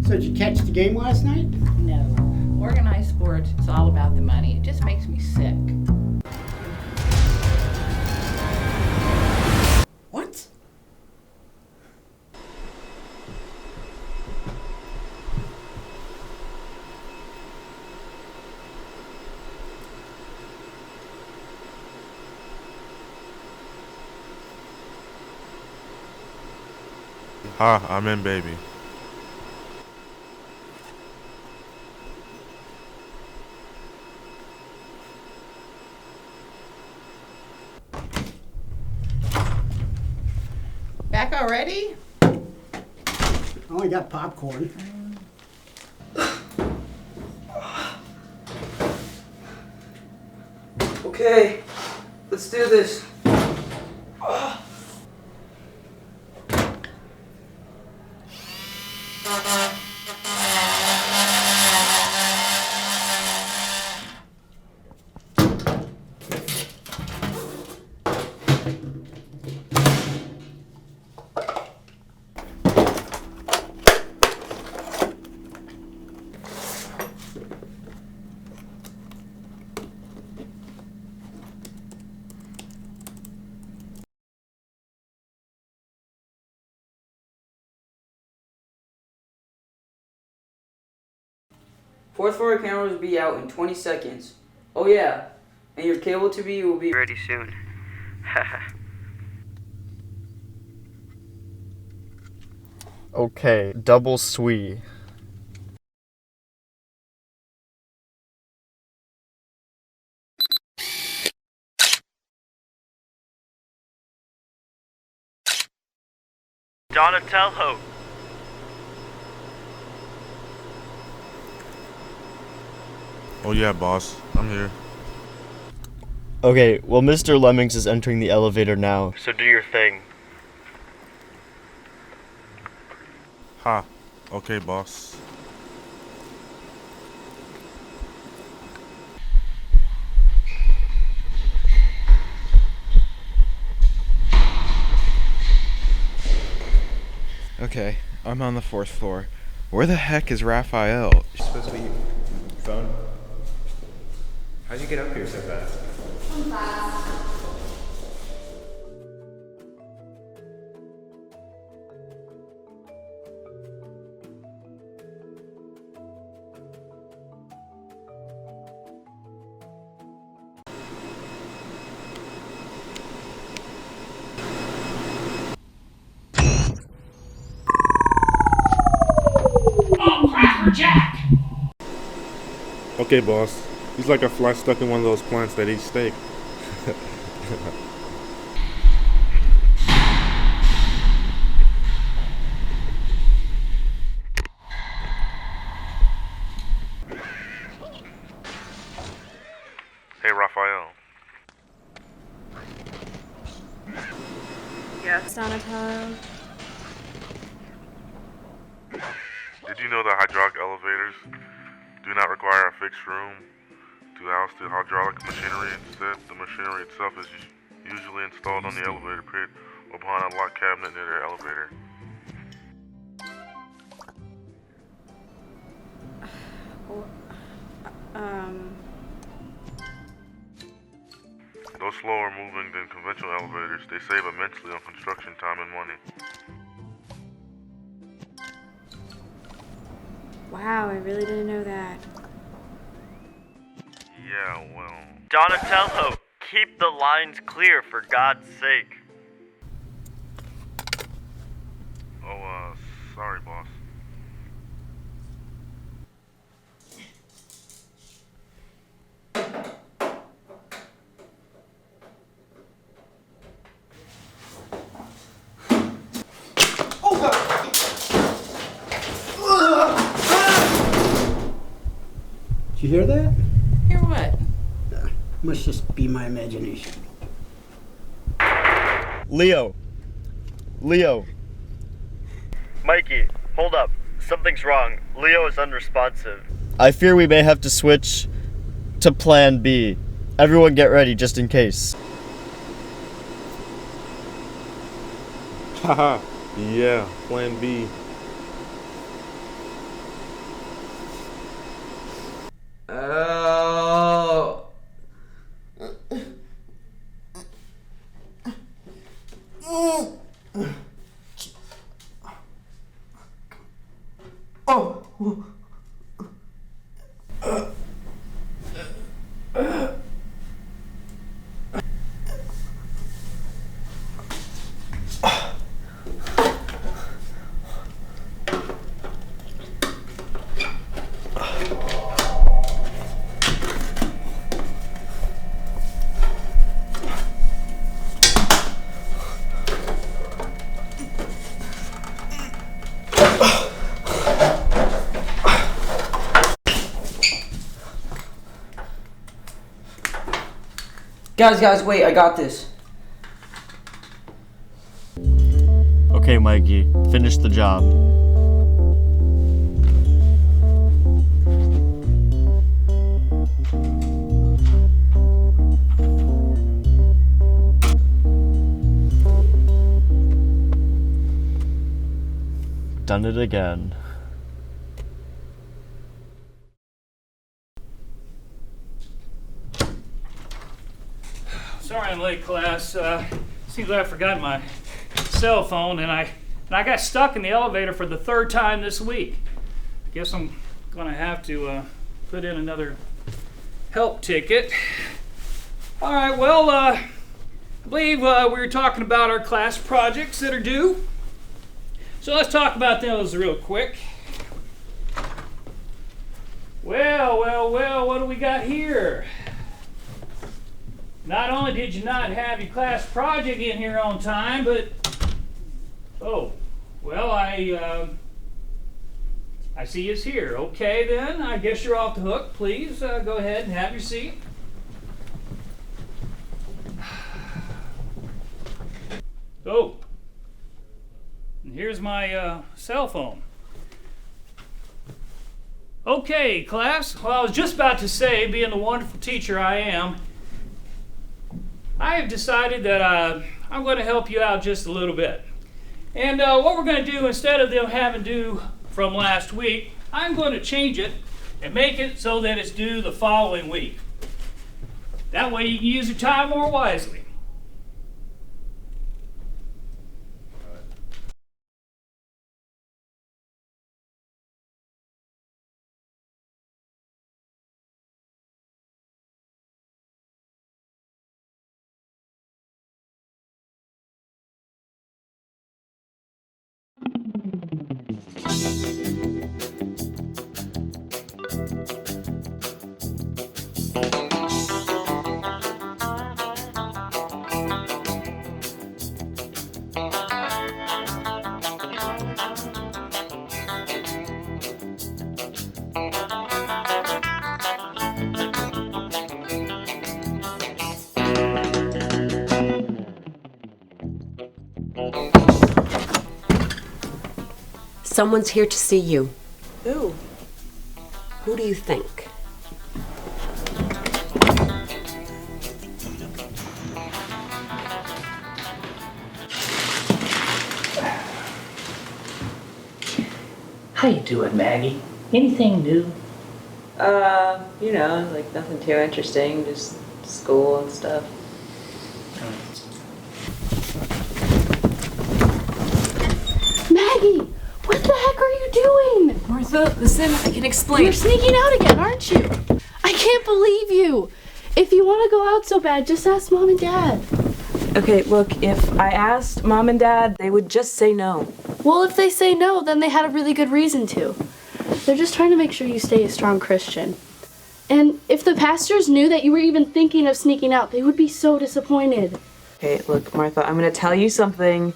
So did you catch the game last night? No. Organized sports is all about the money. It just makes me sick. What? Hi, I'm in, baby. Back already? I only got popcorn. Okay, let's do this. Fourth floor cameras will be out in 20 seconds. Oh yeah, and your cable TV will be ready soon. Okay, double sweet. Donatello. Oh yeah, boss. I'm here. Okay, well, Mr. Lemmings is entering the elevator now. So do your thing. Ha. Okay, boss. Okay, I'm on the 4th floor. Where the heck is Raphael? You're supposed to be phone. How'd you get up here so fast? Oh, Cracker Jack! Okay, boss. He's like a fly stuck in one of those plants that eats steak. Hey, Raphael. Yes, Donatello. Did you know that hydraulic elevators do not require a fixed room to house the hydraulic machinery? Instead, the machinery itself is usually installed on the elevator pit or behind a locked cabinet near the elevator. Though slower moving than conventional elevators, they save immensely on construction time and money. Wow, I really didn't know that. Yeah, well... Donatello, keep the lines clear for God's sake. Oh, sorry, boss. Did you hear that? Hear what? Must just be my imagination. Leo. Mikey, hold up. Something's wrong. Leo is unresponsive. I fear we may have to switch to Plan B. Everyone get ready, just in case. Haha, yeah, Plan B. Guys, wait, I got this. Okay, Mikey, finish the job. Done it again. Sorry I'm late, class. Seems like I forgot my cell phone and I got stuck in the elevator for the 3rd time this week. I guess I'm gonna have to put in another help ticket. All right, well, I believe we were talking about our class projects that are due. So let's talk about those real quick. Well, what do we got here? Not only did you not have your class project in here on time, but I see it's here. Okay, then I guess you're off the hook. Please go ahead and have your seat. Oh, and here's my cell phone. Okay, class. Well, I was just about to say, being the wonderful teacher I am, I have decided that I'm going to help you out just a little bit. And what we're going to do, instead of them having due from last week, I'm going to change it and make it so that it's due the following week. That way you can use your time more wisely. Someone's here to see you. Who? Who do you think? How you doing, Maggie? Anything new? You know, like nothing too interesting, just school and stuff. Maggie! What the heck are you doing? Martha, listen, I can explain. You're sneaking out again, aren't you? I can't believe you. If you want to go out so bad, just ask Mom and Dad. Okay, look, if I asked Mom and Dad, they would just say no. Well, if they say no, then they had a really good reason to. They're just trying to make sure you stay a strong Christian. And if the pastors knew that you were even thinking of sneaking out, they would be so disappointed. Okay, look, Martha, I'm gonna tell you something,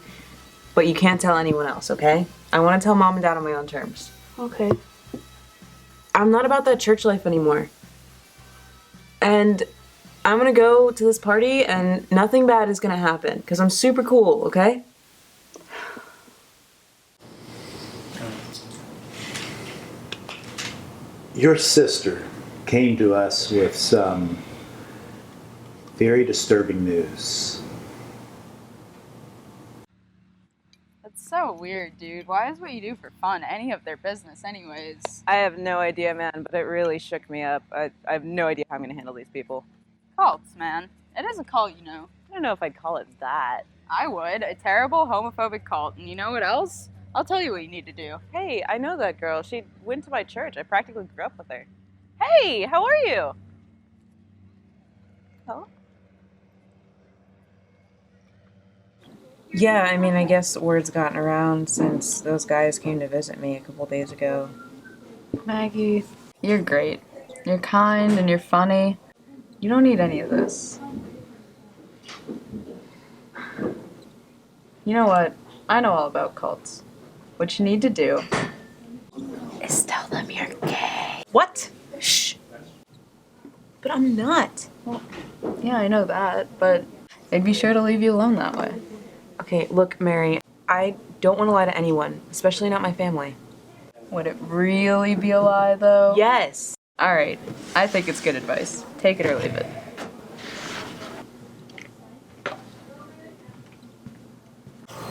but you can't tell anyone else, okay? I want to tell Mom and Dad on my own terms. Okay. I'm not about that church life anymore. And I'm gonna go to this party and nothing bad is gonna happen, because I'm super cool, okay? Your sister came to us with some very disturbing news. That's so weird, dude. Why is what you do for fun any of their business anyways? I have no idea, man, but it really shook me up. I have no idea how I'm gonna handle these people. Cults, man. It is a cult, you know. I don't know if I'd call it that. I would. A terrible homophobic cult. And you know what else? I'll tell you what you need to do. Hey, I know that girl. She went to my church. I practically grew up with her. Hey, how are you? Oh? Yeah, I mean, I guess word's gotten around since those guys came to visit me a couple days ago. Maggie, you're great. You're kind and you're funny. You don't need any of this. You know what? I know all about cults. What you need to do is tell them you're gay. What? Shh. But I'm not. Yeah, I know that, but they'd be sure to leave you alone that way. Okay, look, Mary, I don't want to lie to anyone, especially not my family. Would it really be a lie, though? Yes. All right, I think it's good advice. Take it or leave it.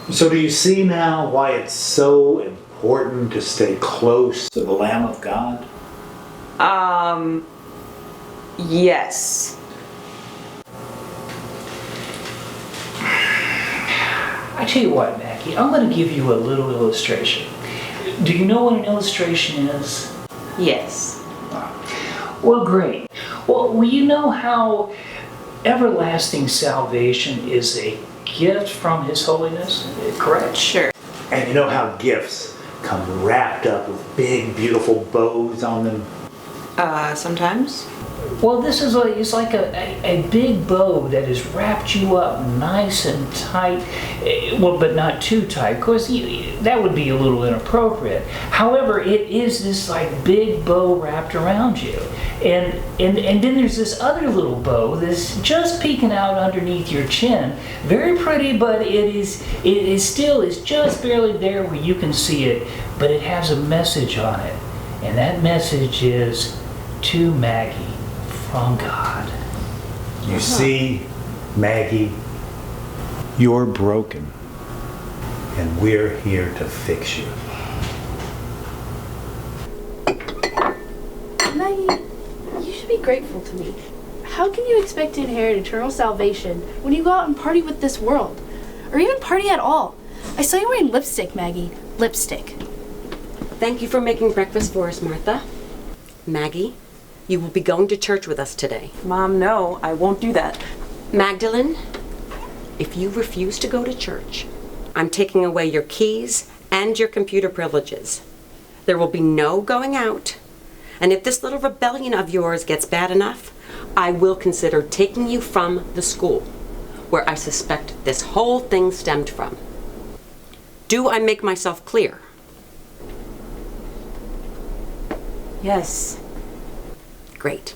So do you see now why it's so important to stay close to the Lamb of God? Yes. I tell you what, Maggie, I'm going to give you a little illustration. Do you know what an illustration is? Yes. Well, great. Well, you know how everlasting salvation is a gift from His Holiness, correct? Sure. And you know how gifts come wrapped up with big, beautiful bows on them? Sometimes. Well, this is it's like a big bow that has wrapped you up nice and tight, well, but not too tight, because that would be a little inappropriate. However, it is this like big bow wrapped around you, and then there's this other little bow that's just peeking out underneath your chin. Very pretty, but it is still just barely there where you can see it, but it has a message on it, and that message is to Maggie. From God. You see, Maggie, you're broken, and we're here to fix you. Maggie, you should be grateful to me. How can you expect to inherit eternal salvation when you go out and party with this world? Or even party at all? I saw you wearing lipstick, Maggie. Lipstick. Thank you for making breakfast for us, Martha. Maggie, you will be going to church with us today. Mom, no, I won't do that. Magdalene, if you refuse to go to church, I'm taking away your keys and your computer privileges. There will be no going out. And if this little rebellion of yours gets bad enough, I will consider taking you from the school, where I suspect this whole thing stemmed from. Do I make myself clear? Yes. Great.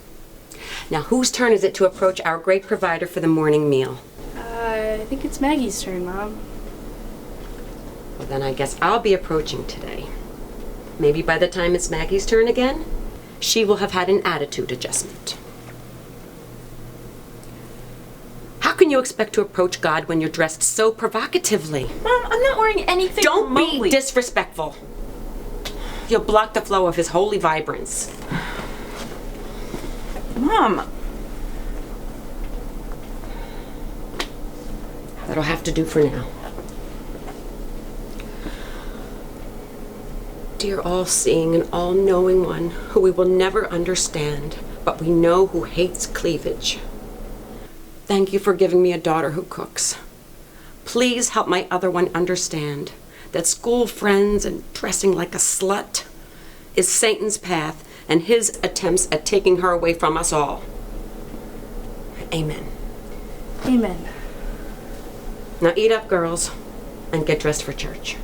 Now, whose turn is it to approach our great provider for the morning meal? I think it's Maggie's turn, Mom. Well, then I guess I'll be approaching today. Maybe by the time it's Maggie's turn again, she will have had an attitude adjustment. How can you expect to approach God when you're dressed so provocatively? Mom, I'm not wearing anything Don't remotely. be disrespectful. You'll block the flow of His holy vibrance. Mom! That'll have to do for now. Dear all-seeing and all-knowing one, who we will never understand, but we know who hates cleavage. Thank you for giving me a daughter who cooks. Please help my other one understand that school friends and dressing like a slut is Satan's path and his attempts at taking her away from us all. Amen. Amen. Now eat up, girls, and get dressed for church.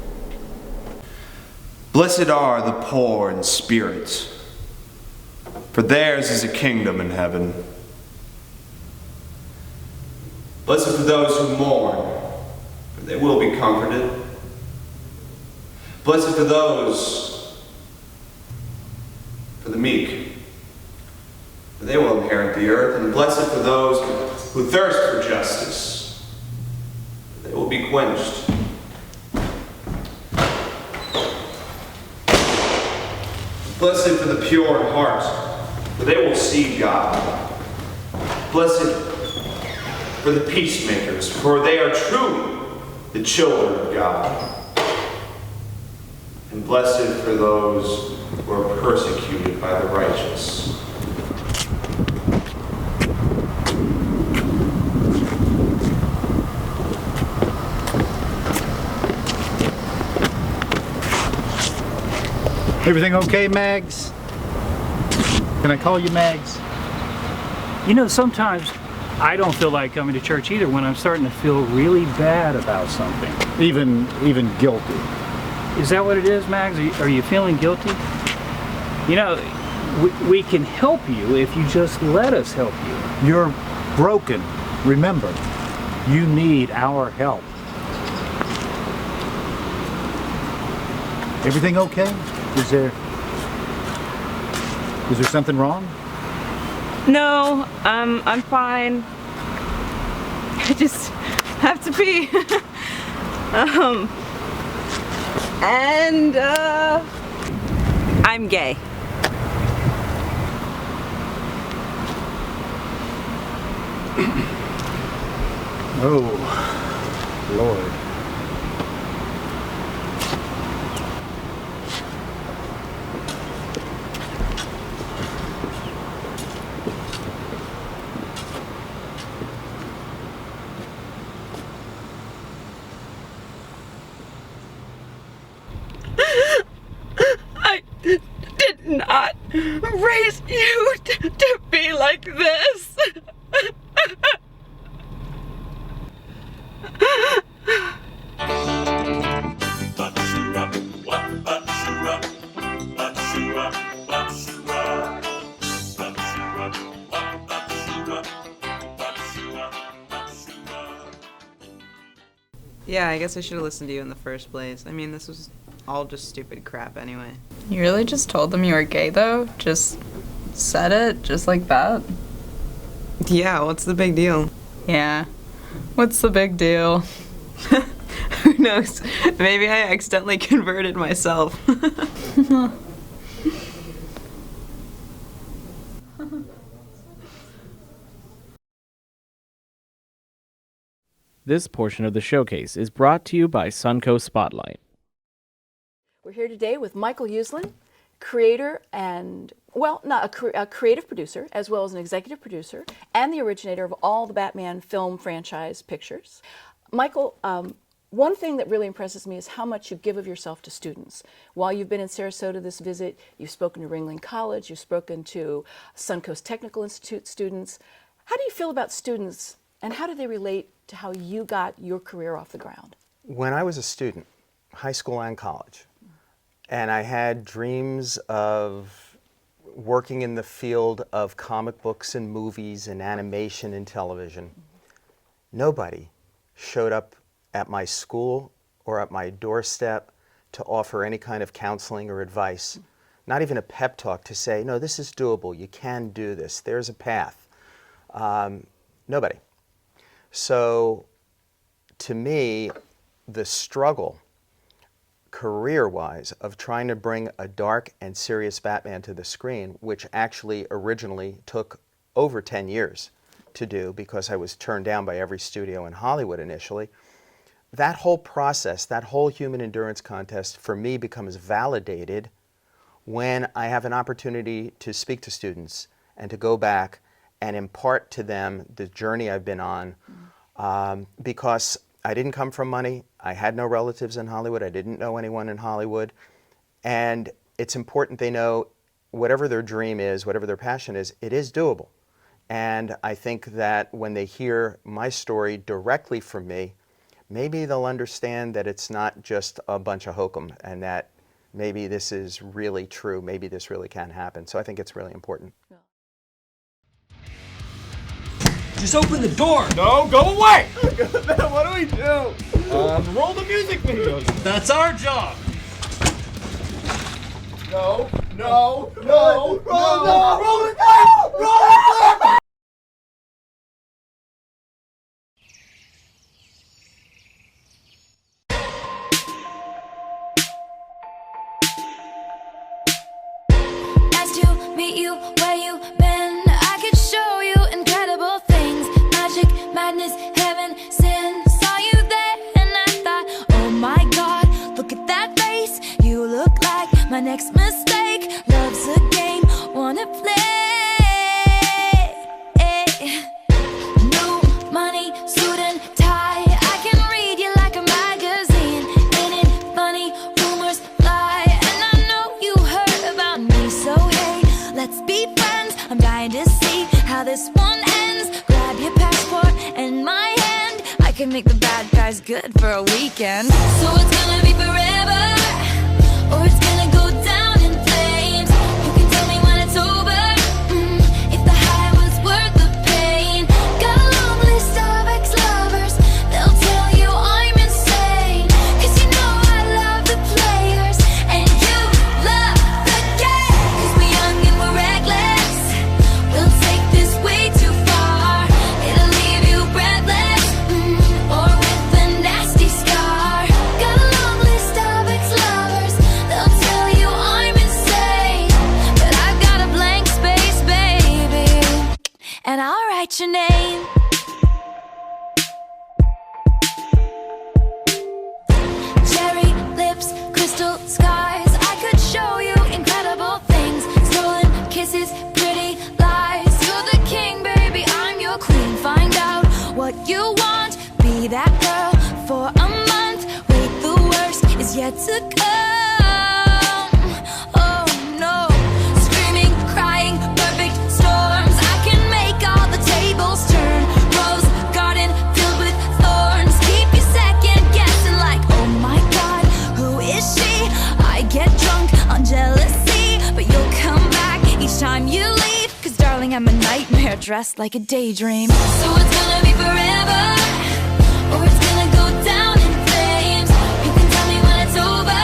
Blessed are the poor in spirit, for theirs is a kingdom in heaven. Blessed are those who mourn, for they will be comforted. Blessed are those for the meek, for they will inherit the earth. And blessed are those who thirst for justice, for they will be quenched. Blessed for the pure in heart, for they will see God. Blessed for the peacemakers, for they are truly the children of God. And blessed for those who are persecuted by the righteous. Everything okay, Mags? Can I call you Mags? You know, sometimes I don't feel like coming to church either when I'm starting to feel really bad about something. Even guilty. Is that what it is, Mags? Are you feeling guilty? You know, we can help you if you just let us help you. You're broken. Remember, you need our help. Everything okay? Is there something wrong? No, I'm fine. I just have to pee. I'm gay. Oh, Lord. I did not raise you to be like this. Yeah, I guess I should have listened to you in the first place. I mean, this was all just stupid crap anyway. You really just told them you were gay, though? Just said it, just like that? Yeah, what's the big deal? Yeah. What's the big deal? Who knows? Maybe I accidentally converted myself. This portion of the showcase is brought to you by Suncoast Spotlight. We're here today with Michael Uslan, creator and, well, not a creative producer, as well as an executive producer, and the originator of all the Batman film franchise pictures. Michael, one thing that really impresses me is how much you give of yourself to students. While you've been in Sarasota this visit, you've spoken to Ringling College, you've spoken to Suncoast Technical Institute students. How do you feel about students, and how do they relate to how you got your career off the ground? When I was a student, high school and college, and I had dreams of working in the field of comic books and movies and animation and television, nobody showed up at my school or at my doorstep to offer any kind of counseling or advice, not even a pep talk to say, no, this is doable, you can do this, there's a path. Nobody. So to me, the struggle career-wise of trying to bring a dark and serious Batman to the screen, which actually originally took over 10 years to do because I was turned down by every studio in Hollywood initially, that whole process, that whole human endurance contest for me becomes validated when I have an opportunity to speak to students and to go back and impart to them the journey I've been on, because I didn't come from money, I had no relatives in Hollywood, I didn't know anyone in Hollywood, and it's important they know whatever their dream is, whatever their passion is, it is doable. And I think that when they hear my story directly from me, maybe they'll understand that it's not just a bunch of hokum and that maybe this is really true, maybe this really can happen. So I think it's really important. Just open the door! No, go away! What do we do? Roll the music videos. That's our job! No, no, no, no, no, roll it down! Roll it down! Nice to meet you where you been. I could show you incredible things. Magic, madness, heaven, sin. Saw you there and I thought, oh my God, look at that face. You look like my next mistake. Love's a game, wanna play. New money, suit and tie. I can read you like a magazine. Ain't it funny? Rumors fly. And I know you heard about me. So hey, let's be friends. I'm dying to see how this one ends. Grab your passport and my hand. I can make the bad guys good for a weekend. So it's gonna be forever, or it's gonna go down in flames. You can tell me when it's over, if the high was worth the pain. Got for a month. Wait, the worst is yet to come. Oh no, screaming, crying, perfect storms. I can make all the tables turn. Rose garden filled with thorns. Keep you second guessing like, oh my God, who is she? I get drunk on jealousy, but you'll come back each time you leave. Cause darling, I'm a nightmare dressed like a daydream. So it's gonna be forever, or it's gonna go down in flames. You can tell me when it's over,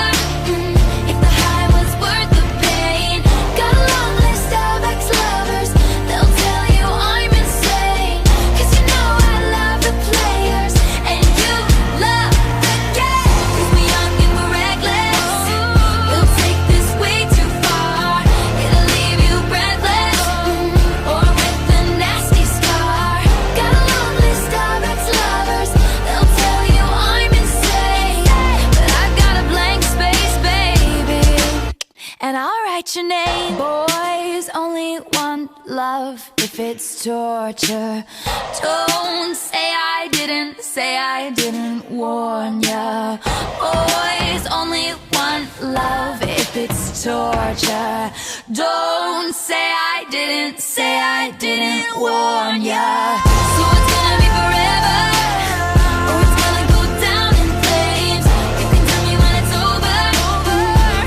if the high was worth the pain. Got a long list of ex-lovers, they'll tell you I'm insane. Cause you know I love the players, and you love the game. Cause we're young and we're reckless, we'll take this way too far. It'll leave you breathless, or with a nasty scar. Got a long list of ex-lovers, they'll tell you I'm insane. But I've got a blank space, baby, and I'll write your name. Boys only want love if it's torture. Don't say I didn't warn ya. Boys only want love if it's torture. Don't say I didn't warn ya. So it's gonna be forever, or it's gonna go down in flames. You can tell me when it's over,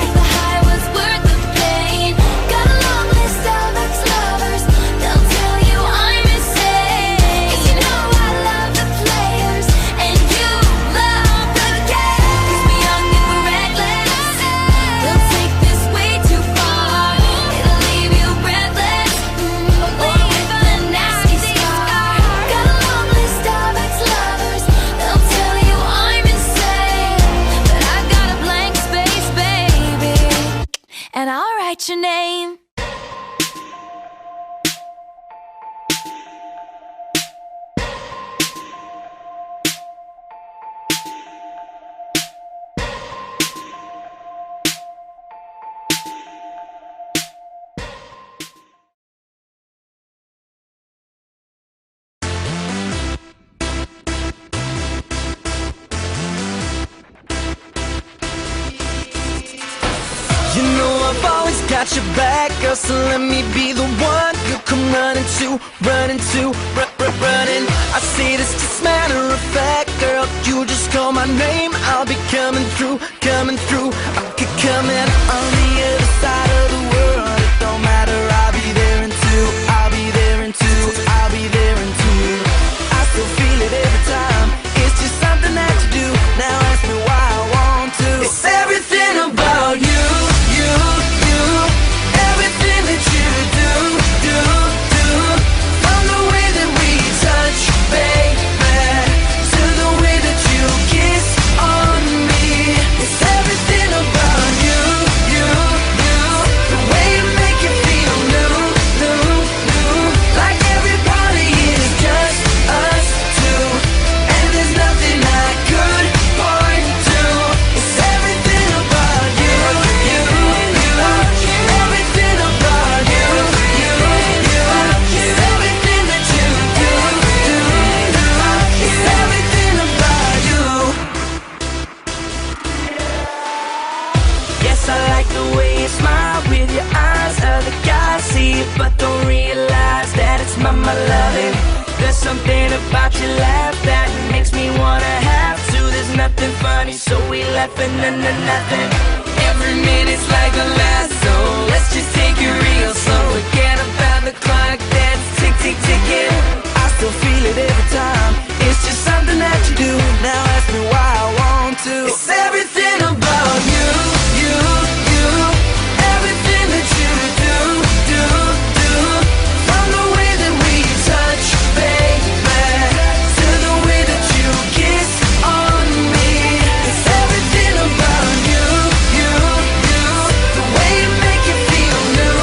if the high was worth the pain. Got a long list of ex-lovers, they'll tell you I'm insane. Cause you know I love the players, and you love the game. Cause we're young and we're reckless, we'll take this way too far. It'll leave you breathless, or with a nasty scar. Got a long list of ex-lovers, they'll tell you I'm insane. But I've got a blank space, baby, and I'll write your name. You know I've always got your back, girl, so let me be the one you come running to, running. I say this just matter of fact, girl, you just call my name, I'll be coming through. I could come in on the other side of the world, it don't matter, I'll be there in two. I still feel it every time, it's just something that you do. Now ask me why I want to. It's everything about you. Everything that you do. From the way that we touch, baby, to the way that you kiss on me. It's everything about you. The way you make it feel new. Like every party is just us two, and there's nothing I could point to. It's everything about you. Everything about you. It's everything that you do. It's everything about you. Yes, I like the way you smile with your eyes. Other guys see it but don't realize that it's my loving. There's something about your laugh that makes me wanna have to. There's nothing funny, so we laughing under nothing. Every minute's like the last, so let's just take it real slow. Forget about the clock that's ticking. I still feel it every time, it's just something that you do. Now ask me why I want to. It's everything about you. Everything that you do. From the way that we touch, baby, to the way that you kiss on me. It's everything about you. The way you make it feel new.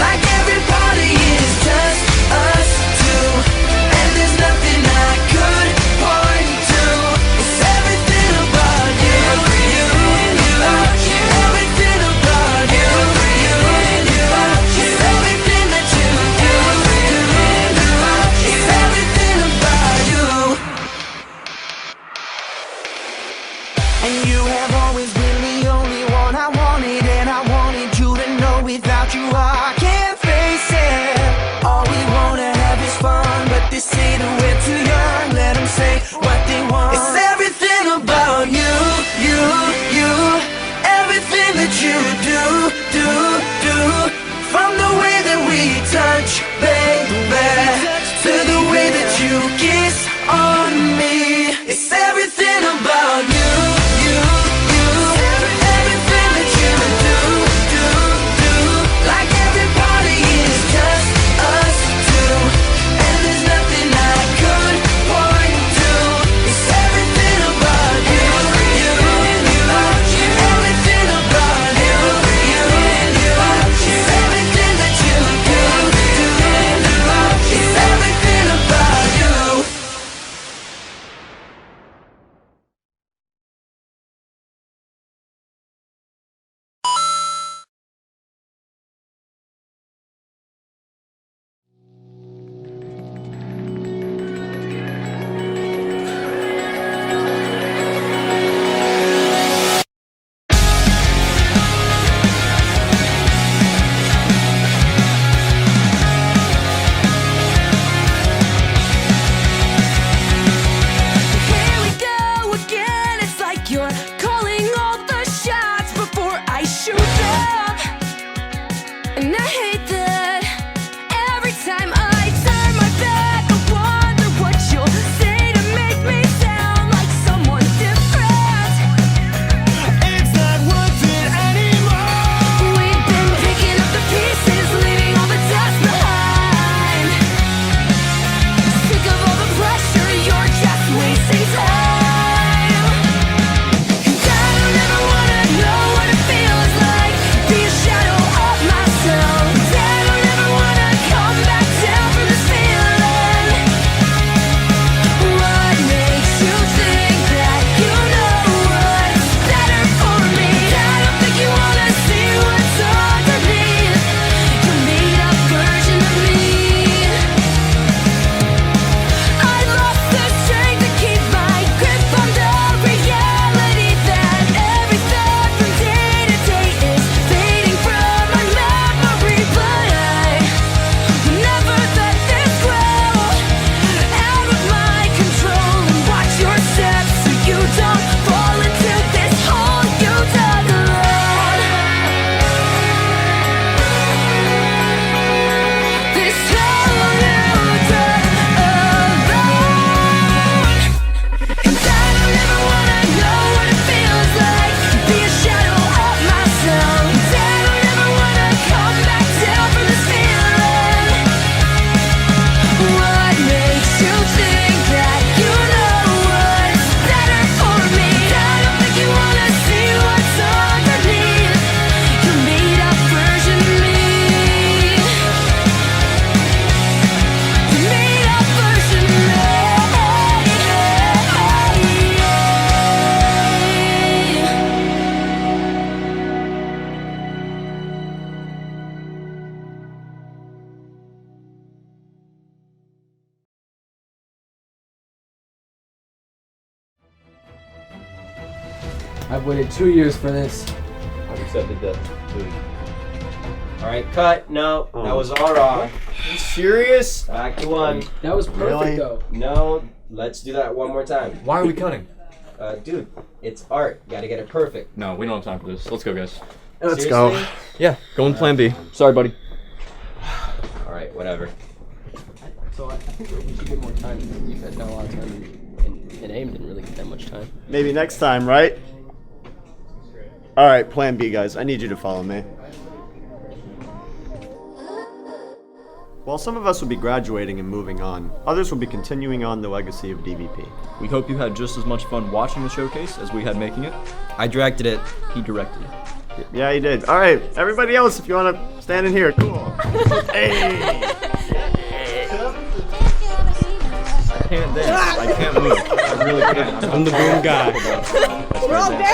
Like every party is just us two, and there's nothing I could point I've waited 2 years for this. I've accepted death. Alright, cut. No, that was all wrong. You serious? Back to one. That was perfect though. No, let's do that one more time. Why are we cutting? Dude, it's art. Gotta get it perfect. No, we don't have time for this. Let's go, guys. Let's go. Yeah, go on plan B. Sorry, buddy. Alright, whatever. So I think we should get more time. You guys got a lot of time, and AIM didn't really get that much time. Maybe next time, right? All right, plan B, guys. I need you to follow me. While some of us will be graduating and moving on, others will be continuing on the legacy of DVP. We hope you had just as much fun watching the showcase as we had making it. I directed it. He directed it. Yeah, he did. All right, everybody else, if you want to stand in here, cool. Hey! I can't dance. I can't move. I really can't. I'm the boom guy. We're all very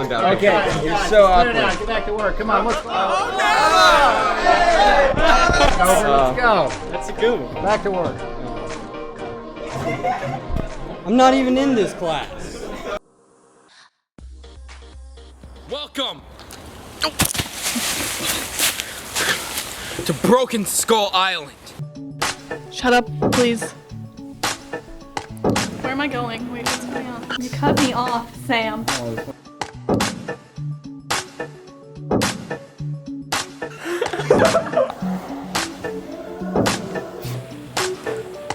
Okay, you're so awkward. Get back to work. Come on, let's go. Let's go. That's a good one. Back to work. I'm not even in this class. Welcome to Broken Skull Island. Shut up, please. Where am I going? Wait, what's going on? You cut me off, Sam.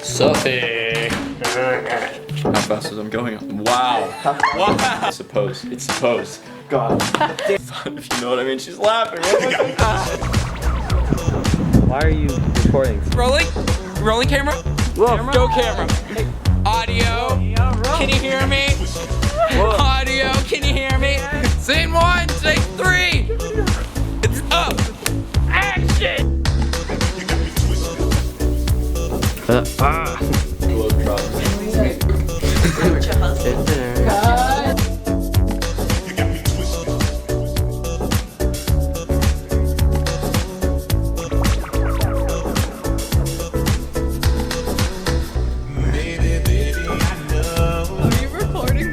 Suffy. How fast is I'm going? Wow. Wow. It's supposed. It's supposed. God. Fun, if you know what I mean. She's laughing. Why are you recording? Rolling? Rolling camera? Whoa. Go camera. Audio. Can you hear me? Audio. Can you hear me? Scene 1, take 3. It's up. Action.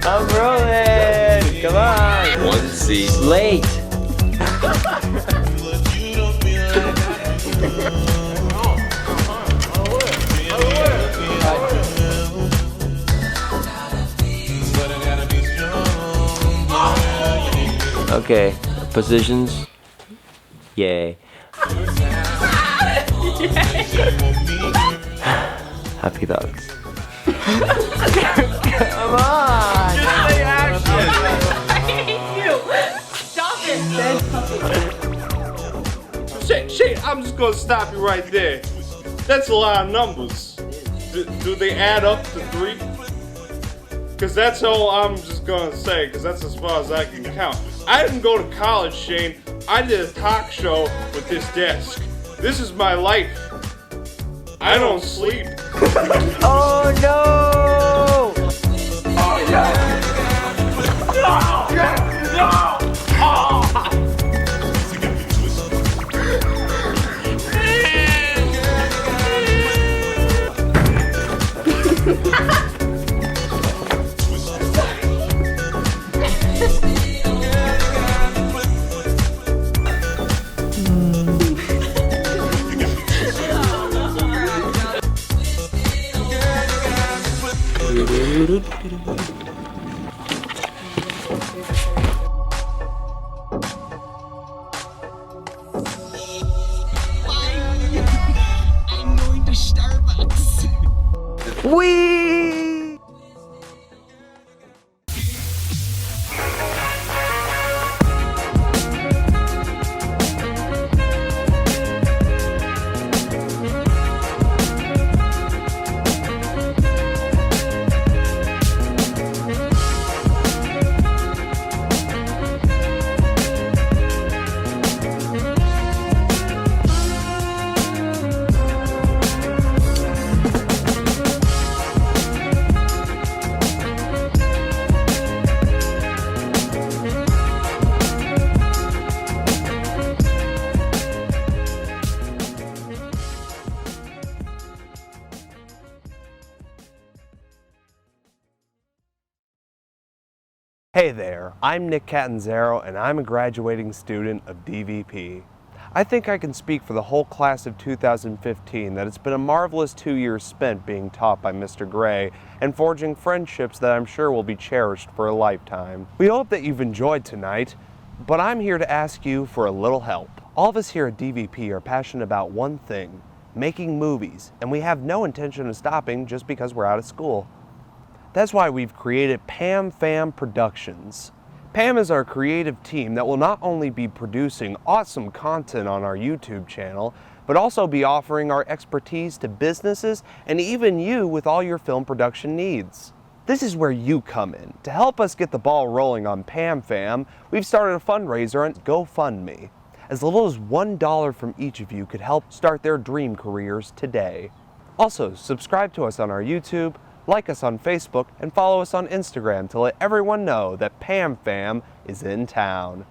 I'm rolling! Come on! 1 seat. Late! Okay, positions. Yay. Happy dogs. Come on! Just say action. I hate you! Stop it! Shane, I'm just gonna stop you right there. That's a lot of numbers. Do they add up to 3? Because that's all I'm just gonna say, because that's as far as I can count. I didn't go to college, Shane. I did a talk show with this desk. This is my life. I don't sleep. Oh no! Oh yeah! No! No! Oh! I'm going to Starbucks. Whee! Hey there, I'm Nick Catanzaro and I'm a graduating student of DVP. I think I can speak for the whole class of 2015 that it's been a marvelous 2 years spent being taught by Mr. Gray and forging friendships that I'm sure will be cherished for a lifetime. We hope that you've enjoyed tonight, but I'm here to ask you for a little help. All of us here at DVP are passionate about one thing, making movies, and we have no intention of stopping just because we're out of school. That's why we've created Pam Fam Productions. Pam is our creative team that will not only be producing awesome content on our YouTube channel, but also be offering our expertise to businesses and even you with all your film production needs. This is where you come in. To help us get the ball rolling on Pam Fam, we've started a fundraiser on GoFundMe. As little as $1 from each of you could help start their dream careers today. Also, subscribe to us on our YouTube, like us on Facebook, and follow us on Instagram to let everyone know that Pam Fam is in town.